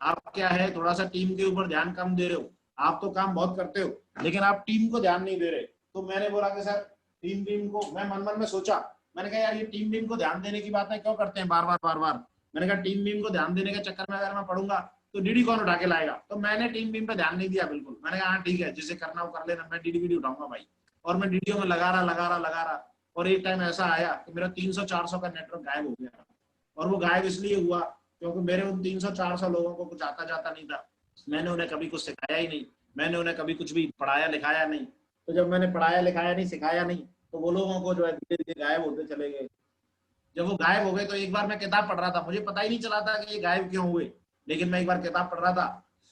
Speaker 4: आप क्या है थोड़ा सा टीम के ऊपर ध्यान कम दे रहे हो, आप तो काम बहुत करते हो लेकिन आप टीम को ध्यान नहीं दे रहे। तो मैंने बोला कि सर टीम को, मैं मन में सोचा, मैंने कहा यार ये टीम को ध्यान देने की बातें क्यों करते हैं बार बार। मैंने कहा टीम को ध्यान देने के चक्कर में अगर मैं पढ़ूंगा तो डीडी कौन उठा के लाएगा। तो मैंने टीम पे ध्यान नहीं दिया बिल्कुल। मैंने कहा हाँ ठीक है, जिसे करना वो कर लेना, मैं डीडी उठाऊंगा भाई। और मैं डीडीओ में लगा रहा और एक टाइम ऐसा आया कि मेरा 300-400 का नेटवर्क गायब हो गया। और वो गायब इसलिए हुआ क्योंकि मेरे उन 300-400 लोगों को कुछ आता जाता नहीं था, मैंने उन्हें कभी कुछ सिखाया ही नहीं, मैंने उन्हें कभी कुछ भी पढ़ाया लिखाया नहीं। तो जब मैंने पढ़ाया लिखाया नहीं, सिखाया नहीं, तो वो लोगों को जो है धीरे धीरे गायब होते चले गए। जब वो गायब हो गए तो एक बार मैं किताब पढ़ रहा था, मुझे पता ही नहीं चला था कि ये गायब क्यों हुए, लेकिन मैं एक बार किताब पढ़ रहा था,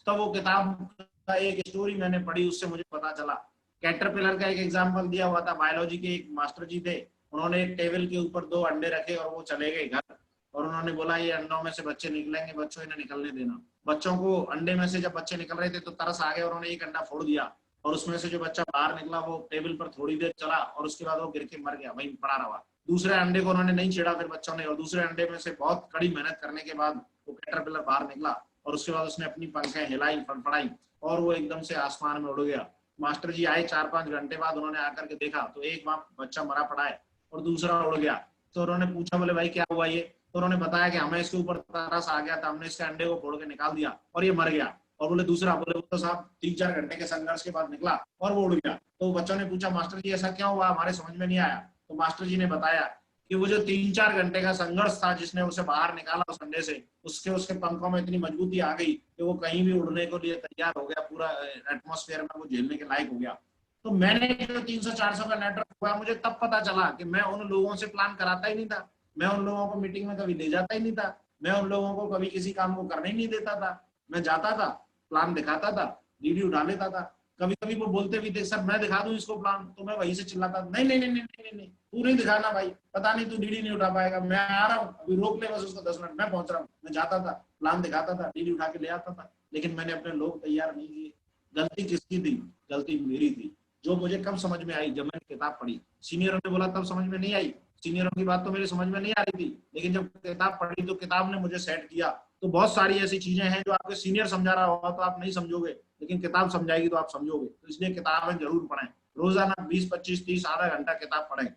Speaker 4: तब वो किताब का एक स्टोरी मैंने पढ़ी, उससे मुझे पता चला। कैटरपिलर का एक एग्जाम्पल दिया हुआ था, बायोलॉजी के एक मास्टर जी थे, उन्होंने एक टेबल के ऊपर 2 अंडे रखे और वो चले गए घर, और उन्होंने बोला ये अंडों में से बच्चे निकलेंगे, बच्चों इन्हें निकलने देना। बच्चों को अंडे में से जब बच्चे निकल रहे थे तो तरस आ गया, उन्होंने एक अंडा फोड़ दिया, और उसमें से जो बच्चा बाहर निकला वो टेबल पर थोड़ी देर चला और उसके बाद वो गिर के मर गया, वहीं पड़ा रहा। दूसरे अंडे को उन्होंने नहीं छेड़ा फिर बच्चों ने, और दूसरे अंडे में से बहुत कड़ी मेहनत करने के बाद वो कैटरपिलर बाहर निकला, और उसके बाद उसने अपनी पंखें हिलाई फड़फड़ाई और वो एकदम से आसमान में उड़ गया। मास्टर जी आए 4-5 घंटे बाद, उन्होंने आकर के देखा तो एक बच्चा मरा पड़ा है और दूसरा उड़ गया। तो उन्होंने पूछा, बोले भाई क्या हुआ ये? तो उन्होंने बताया कि हमें इसके ऊपर तरस आ गया था, हमने इसके अंडे को फोड़ के निकाल दिया और ये मर गया। और बोले दूसरा, बोले वो तो साहब 3-4 घंटे के संघर्ष के बाद निकला और वो उड़ गया। तो बच्चों ने पूछा मास्टर जी ऐसा क्यों हुआ, हमारे समझ में नहीं आया। तो मास्टर जी ने बताया कि वो जो 3-4 घंटे का संघर्ष था जिसने उसे बाहर निकाला उस अंडे से, उसके पंखों में इतनी मजबूती आ गई कि वो कहीं भी उड़ने के लिए तैयार हो गया, पूरा एटमॉस्फेयर में वो झेलने के लायक हो गया। तो मैंने जो 300-400 का नेटवर्क हुआ, मुझे तब पता चला कि मैं उन लोगों से प्लान कराता ही नहीं था, मैं उन लोगों को मीटिंग में कभी ले जाता ही नहीं था, मैं उन लोगों को कभी किसी काम को करने ही नहीं देता था। मैं जाता था, प्लान दिखाता था, वीडियो उठा लेता था। कभी कभी वो बोलते भी थे सर मैं दिखा दूं इसको प्लान, तो मैं वहीं से चिल्लाता नहीं नहीं नहीं नहीं नहीं नहीं तू नहीं दिखाना भाई, पता नहीं तू डीडी नहीं उठा पाएगा, मैं आ रहा हूँ अभी, रोक ले बस उसको 10 मिनट, मैं पहुंच रहा हूँ। मैं जाता था, प्लान दिखाता था, डीडी उठा के ले आता था, लेकिन मैंने अपने लोग तैयार नहीं किए। गलती किसकी थी? गलती मेरी थी, जो मुझे कब समझ में आई, जब मैंने किताब पढ़ी। सीनियरों ने बोला तब समझ में नहीं आई, सीनियरों की बात तो मेरी समझ में नहीं आ रही थी, लेकिन जब किताब पढ़ी तो किताब ने मुझे सेट किया। तो बहुत सारी ऐसी चीजें हैं जो आपके सीनियर समझा रहा होगा तो आप नहीं समझोगे, लेकिन किताब समझाएगी तो आप समझोगे। तो इसलिए किताबें जरूर पढ़ें, रोजाना 20, 25, 30 आधा घंटा किताब पढ़ें।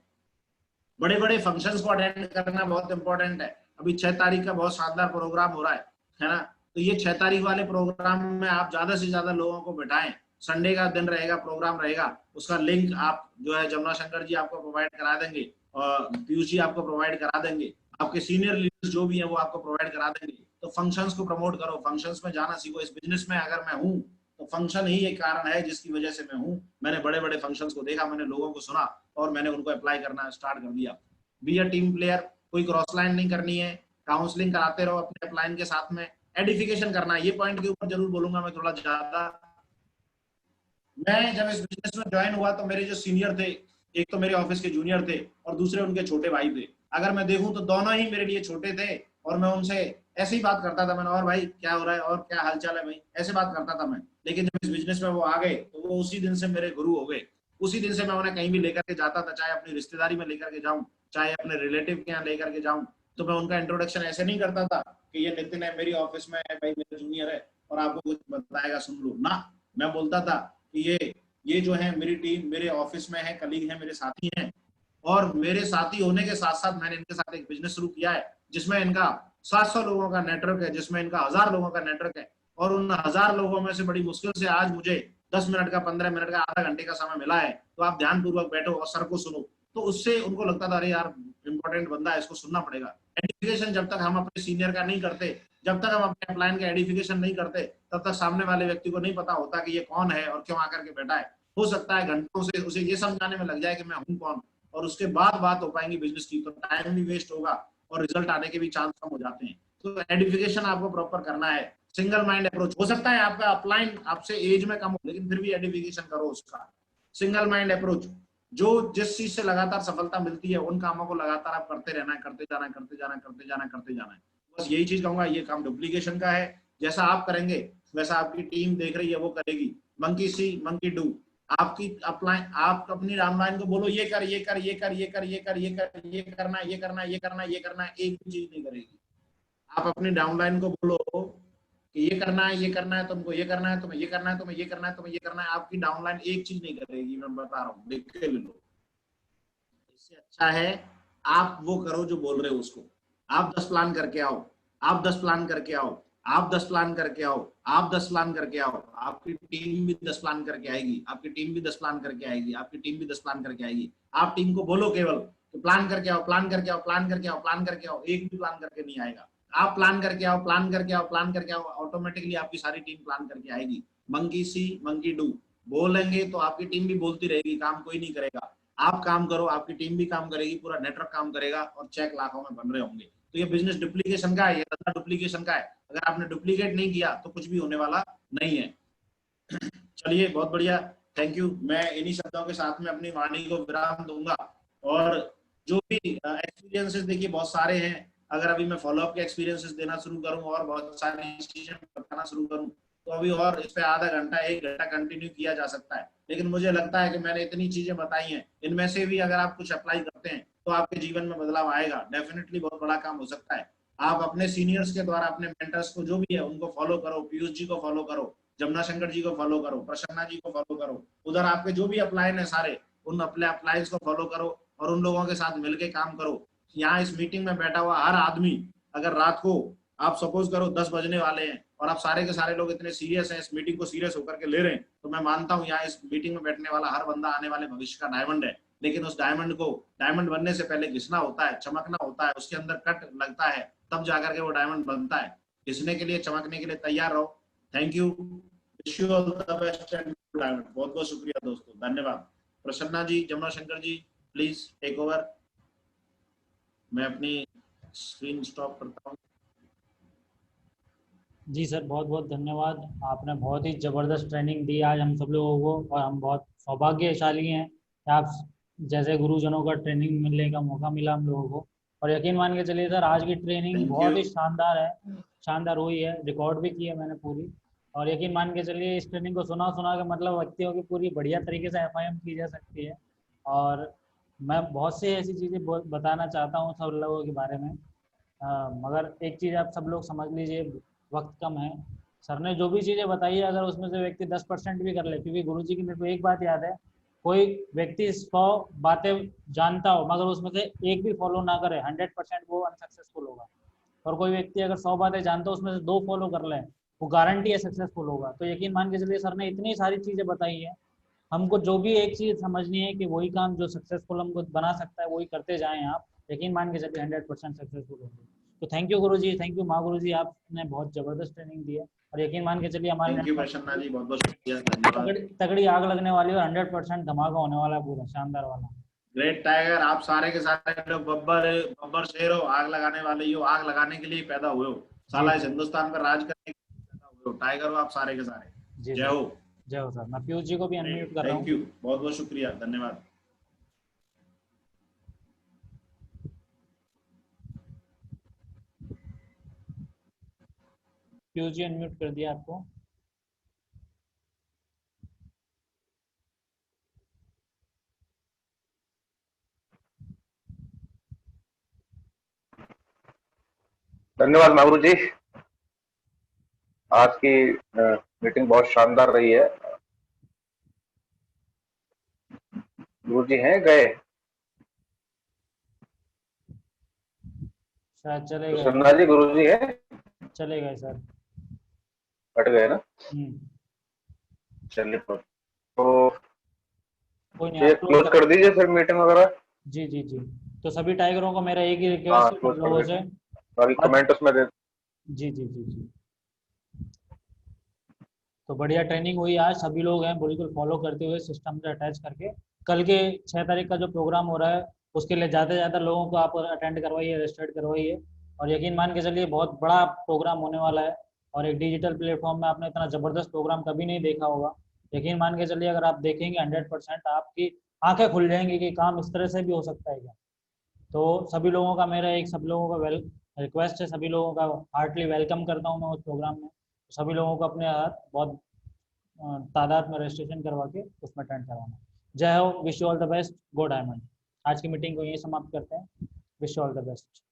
Speaker 4: बड़े बड़े फंक्शंस को अटेंड करना बहुत इंपॉर्टेंट है। अभी 6 तारीख का बहुत शानदार प्रोग्राम हो रहा है ना, तो ये 6 तारीख वाले प्रोग्राम में आप ज्यादा से ज्यादा लोगों को बिठाएं। संडे का दिन रहेगा, प्रोग्राम रहेगा, उसका लिंक आप जो है जमुना शंकर जी आपको प्रोवाइड करा देंगे, और पीयूष जी आपको प्रोवाइड करा देंगे, आपके सीनियर लीडर्स जो भी हैं वो आपको प्रोवाइड करा देंगे। तो फंक्शंस को प्रमोट करो, फंक्शंस में जाना सीखो। इस बिजनेस में अगर मैं हूँ तो फंक्शन ही एक कारण है जिसकी वजह से मैं हूँ। मैंने बड़े बड़े फंक्शंस को देखा, मैंने लोगों को सुना और मैंने उनको अप्लाई करना स्टार्ट कर दिया। बी अ टीम प्लेयर, कोई क्रॉस लाइन नहीं करनी है, काउंसलिंग कराते रहो अपने अपलाइन के साथ में, एडिफिकेशन करना है। ये पॉइंट के ऊपर जरूर बोलूंगा मैं थोड़ा ज्यादा। मैं जब इस बिजनेस में ज्वाइन हुआ तो मेरे जो सीनियर थे, एक तो मेरे ऑफिस के जूनियर थे और दूसरे उनके छोटे भाई थे। अगर मैं देखूं तो दोनों ही मेरे लिए छोटे थे और मैं उनसे ऐसे ही बात करता था, मैंने और भाई क्या हो रहा है और क्या हालचाल है भाई, ऐसे बात करता था मैं। लेकिन जब इस बिजनेस में वो आ गए तो वो उसी दिन से मेरे गुरु हो गए। उसी दिन से मैं उन्हें कहीं भी लेकर के जाता था, चाहे अपनी रिश्तेदारी में लेकर के जाऊं, चाहे अपने रिलेटिव के यहाँ लेकर के जाऊं, तो मैं उनका इंट्रोडक्शन ऐसे नहीं करता था कि ये नितिन है, मेरी ऑफिस में है भाई, मेरा जूनियर है और आपको कुछ बताएगा सुन लो ना। मैं बोलता था कि ये जो है मेरी टीम मेरे ऑफिस में है, कलीग है, मेरे साथी हैं, और मेरे साथी होने के साथ साथ मैंने इनके साथ एक बिजनेस शुरू किया है जिसमें इनका 700 लोगों का नेटवर्क है, जिसमें इनका 1000 लोगों का नेटवर्क है, और उन 1000 लोगों में से बड़ी मुश्किल से आज मुझे 10 मिनट का, 15 मिनट का, आधा घंटे का समय मिला है। तो आप ध्यानपूर्वक बैठो और सर को सुनो। तो उससे उनको लगता था अरे यार इंपॉर्टेंट बंदा है, इसको सुनना पड़ेगा। एडिफिकेशन जब तक हम अपने सीनियर का नहीं करते, जब तक हम अपने अपलाइन का एडिफिकेशन नहीं करते, तब तक सामने वाले व्यक्ति को नहीं पता होता कि ये कौन है और क्यों आकर के बैठा है। हो सकता है घंटों से उसे ये समझाने में लग जाए कि मैं हूं कौन, और उसके बाद बात हो पाएंगी बिजनेस की, तो टाइम भी वेस्ट होगा और रिजल्ट आने के भी चांस कम हो जाते हैं। तो एडिफिकेशन आपको प्रॉपर करना है। सिंगल माइंड अप्रोच, हो सकता है आपका अपलाइन आपसे एज में कम हो, लेकिन फिर भी एडिफिकेशन करो उसका। सिंगल माइंड अप्रोच, जो जिस चीज से लगातार सफलता मिलती है उन कामों को लगातार आप करते रहना है, करते जाना है, करते जाना है, करते जाना है, करते जाना है। बस यही चीज कहूंगा, ये काम डुप्लीकेशन का है। जैसा आप करेंगे वैसा आपकी टीम देख रही है वो करेगी। मंकी सी मंकी डू, आपकी अपलाइन, आप अपनी डाउनलाइन को बोलो ये कर, ये कर, ये कर, ये कर, ये कर, ये कर, ये करना, ये करना, ये करना, ये करना, एक भी चीज नहीं करेगी। आप अपनी डाउनलाइन को बोलो कि ये करना है, ये करना है, तुमको ये करना है, तुम्हें ये करना है, तुम्हें ये करना है, तुम्हें ये करना है, आपकी डाउनलाइन एक चीज नहीं करेगी। मैं बता रहा हूँ, देख के ले लो। इससे अच्छा है आप वो करो जो बोल रहे हो उसको। आप 10 प्लान करके आओ, आप 10 प्लान करके आओ, आप 10 प्लान करके आओ, आप 10 प्लान करके आओ। आपकी टीम भी 10 प्लान करके आएगी, आपकी टीम भी 10 प्लान करके आएगी, आपकी टीम भी 10 प्लान करके आएगी। आप टीम को बोलो केवल कि प्लान करके आओ, प्लान करके आओ, प्लान करके आओ, प्लान करके आओ। एक भी प्लान करके नहीं आएगा। आप प्लान करके आओ, प्लान करके आओ, प्लान करके आओ, ऑटोमेटिकली आपकी सारी टीम प्लान करके आएगी। मंकी सी मंकी डू बोलेंगे तो आपकी टीम भी बोलती रहेगी, काम कोई नहीं करेगा। आप काम करो, आपकी टीम भी काम करेगी, पूरा नेटवर्क काम करेगा और चेक लाखों में बन रहे होंगे। तो ये बिजनेस डुप्लीकेशन का है, ये धंधा डुप्लीकेशन का है। अगर आपने डुप्लीकेट नहीं किया तो कुछ भी होने वाला नहीं है। चलिए, बहुत बढ़िया, थैंक यू। मैं इन्हीं शब्दों के साथ में अपनी वाणी को विराम दूंगा। और जो भी एक्सपीरियंसेस देखिए बहुत सारे हैं, अगर अभी मैं फॉलोअप के एक्सपीरियंसेस देना शुरू करूं और बहुत सारी चीजें बताना शुरू करूं तो अभी और इस पे आधा घंटा 1 घंटा कंटिन्यू किया जा सकता है। लेकिन मुझे लगता है कि मैंने इतनी चीजें बताई हैं, इनमें से भी अगर आप कुछ अप्लाई करते हैं तो आपके जीवन में बदलाव आएगा। डेफिनेटली बहुत बड़ा काम हो सकता है। आप अपने सीनियर्स के द्वारा अपने मेंटर्स को जो भी है उनको फॉलो करो, पीयूष जी को फॉलो करो, जमुना शंकर जी को फॉलो करो, प्रसन्ना जी को फॉलो करो। उधर आपके जो भी अप्लाइन है सारे, उन अपने अप्लाइंस को फॉलो करो और उन लोगों के साथ मिलकर काम करो। यहाँ इस मीटिंग में बैठा हुआ हर आदमी, अगर रात को आप सपोज करो 10 बजने वाले हैं और आप सारे के सारे लोग इतने सीरियस हैं, इस मीटिंग को सीरियस होकर के ले रहे हैं, तो मैं मानता हूँ यहाँ इस मीटिंग में बैठने वाला हर बंदा आने वाले भविष्य का डायमंड है। लेकिन उस डायमंड को डायमंड बनने से पहले घिसना होता है, चमकना होता है, उसके अंदर कट लगता है, तब जाकर के वो डायमंड बनता है। घिसने के लिए, चमकने के लिए तैयार रहो। Thank you, wish you all the best and diamond. बहुत बहुत शुक्रिया दोस्तों, धन्यवाद। प्रसन्ना जी, Jamuna Shankar ji, please take over. मैं अपनी स्क्रीन स्टॉप करता हूँ।
Speaker 6: जी सर, बहुत बहुत धन्यवाद। आपने बहुत ही ज़बरदस्त ट्रेनिंग दी आज हम सब लोगों को, और हम बहुत सौभाग्यशाली हैं कि आप जैसे गुरुजनों का ट्रेनिंग मिलने का मौका मिला हम लोगों को। और यकीन मान के चलिए सर, आज की ट्रेनिंग बहुत ही शानदार है, शानदार हुई है, रिकॉर्ड भी की है मैंने पूरी। और यकीन मान के चलिए इस ट्रेनिंग को सुना सुना के मतलब व्यक्तियों की पूरी बढ़िया तरीके से FIM की जा सकती है। और मैं बहुत सी ऐसी चीज़ें बताना चाहता हूँ सब लोगों के बारे में, मगर एक चीज़ आप सब लोग समझ लीजिए, वक्त कम है। सर ने जो भी चीज़ें बताई है, अगर उसमें से व्यक्ति 10% भी कर ले, क्योंकि गुरुजी की मेरे को एक बात याद है, कोई व्यक्ति 100 बातें जानता हो मगर उसमें से एक भी फॉलो ना करे, 100% वो अनसक्सेसफुल होगा। और कोई व्यक्ति अगर 100 बातें जानता हो उसमें से 2 फॉलो कर ले, वो गारंटी है सक्सेसफुल होगा। तो यकीन मान के चलिए सर ने इतनी सारी चीज़ें बताई है, हमको जो भी एक चीज़ समझनी है कि वही काम जो सक्सेसफुल हमको बना सकता है वही करते जाएं आप, यकीन मान के चलिए 100% सक्सेसफुल होंगे। तो thank you Guru ji, thank you माँ गुरु जी, आपने बहुत ज़बरदस्त ट्रेनिंग दी है। और यकीन मान के चलिए हमारे
Speaker 4: थैंक यू प्रसन्ना जी, बहुत बहुत शुक्रिया, धन्यवाद।
Speaker 6: तगड़ी आग लगने वाली है और 100% धमाका होने वाला है, पूरा शानदार वाला।
Speaker 4: ग्रेट टाइगर, आप सारे के सारे लोग बब्बर शेर हो, आग लगाने वाले ही हो, आग लगाने के लिए पैदा हुए हो, साला इस हिंदुस्तान पर राज करने के लिए पैदा हुए हो। टाइगर हो आप सारे के सारे। जय हो।
Speaker 6: जय हो सर। मैं पीयूष जी को भी अनम्यूट कर रहा हूँ।
Speaker 4: थैंक यू, बहुत बहुत शुक्रिया, धन्यवाद।
Speaker 6: पीयूष जी अनम्यूट कर दिया आपको।
Speaker 3: धन्यवाद महागुरु जी, आज की मीटिंग बहुत शानदार रही है। गुरु जी हैं गए?
Speaker 6: शायद चले गए।
Speaker 3: प्रसन्ना जी, गुरु जी हैं?
Speaker 6: चले गए सर।
Speaker 3: हट गए ना? चलिए तो क्लोज कर दीजिए फिर मीटिंग वगैरह।
Speaker 6: जी जी जी। तो सभी टाइगरों को मेरा एक ही रिक्वेस्ट है लोगों से,
Speaker 3: बाकी कमेंट उसमें दे।
Speaker 6: जी जी जी जी। तो बढ़िया ट्रेनिंग हुई आज, सभी लोग हैं बिल्कुल फॉलो करते हुए सिस्टम से अटैच करके। कल के 6 तारीख का जो प्रोग्राम हो रहा है उसके लिए ज़्यादा से ज़्यादा लोगों को आप अटेंड करवाइए, रजिस्टर्ड करवाइए। और यकीन मान के चलिए बहुत बड़ा प्रोग्राम होने वाला है, और एक डिजिटल प्लेटफॉर्म में आपने इतना ज़बरदस्त प्रोग्राम कभी नहीं देखा होगा। यकीन मान के चलिए अगर आप देखेंगे 100% आपकी आंखें खुल जाएंगी कि काम इस तरह से भी हो सकता है क्या। तो सभी लोगों का मेरा एक, सब लोगों का रिक्वेस्ट है, सभी लोगों का हार्टली वेलकम करता हूँ मैं उस प्रोग्राम में। सभी लोगों को अपने हाथ बहुत तादाद में रजिस्ट्रेशन करवा के उसमें अटेंड करवाना। जय हो, wish you all the best, go diamond. आज की मीटिंग को यही समाप्त करते हैं। Wish you all the best.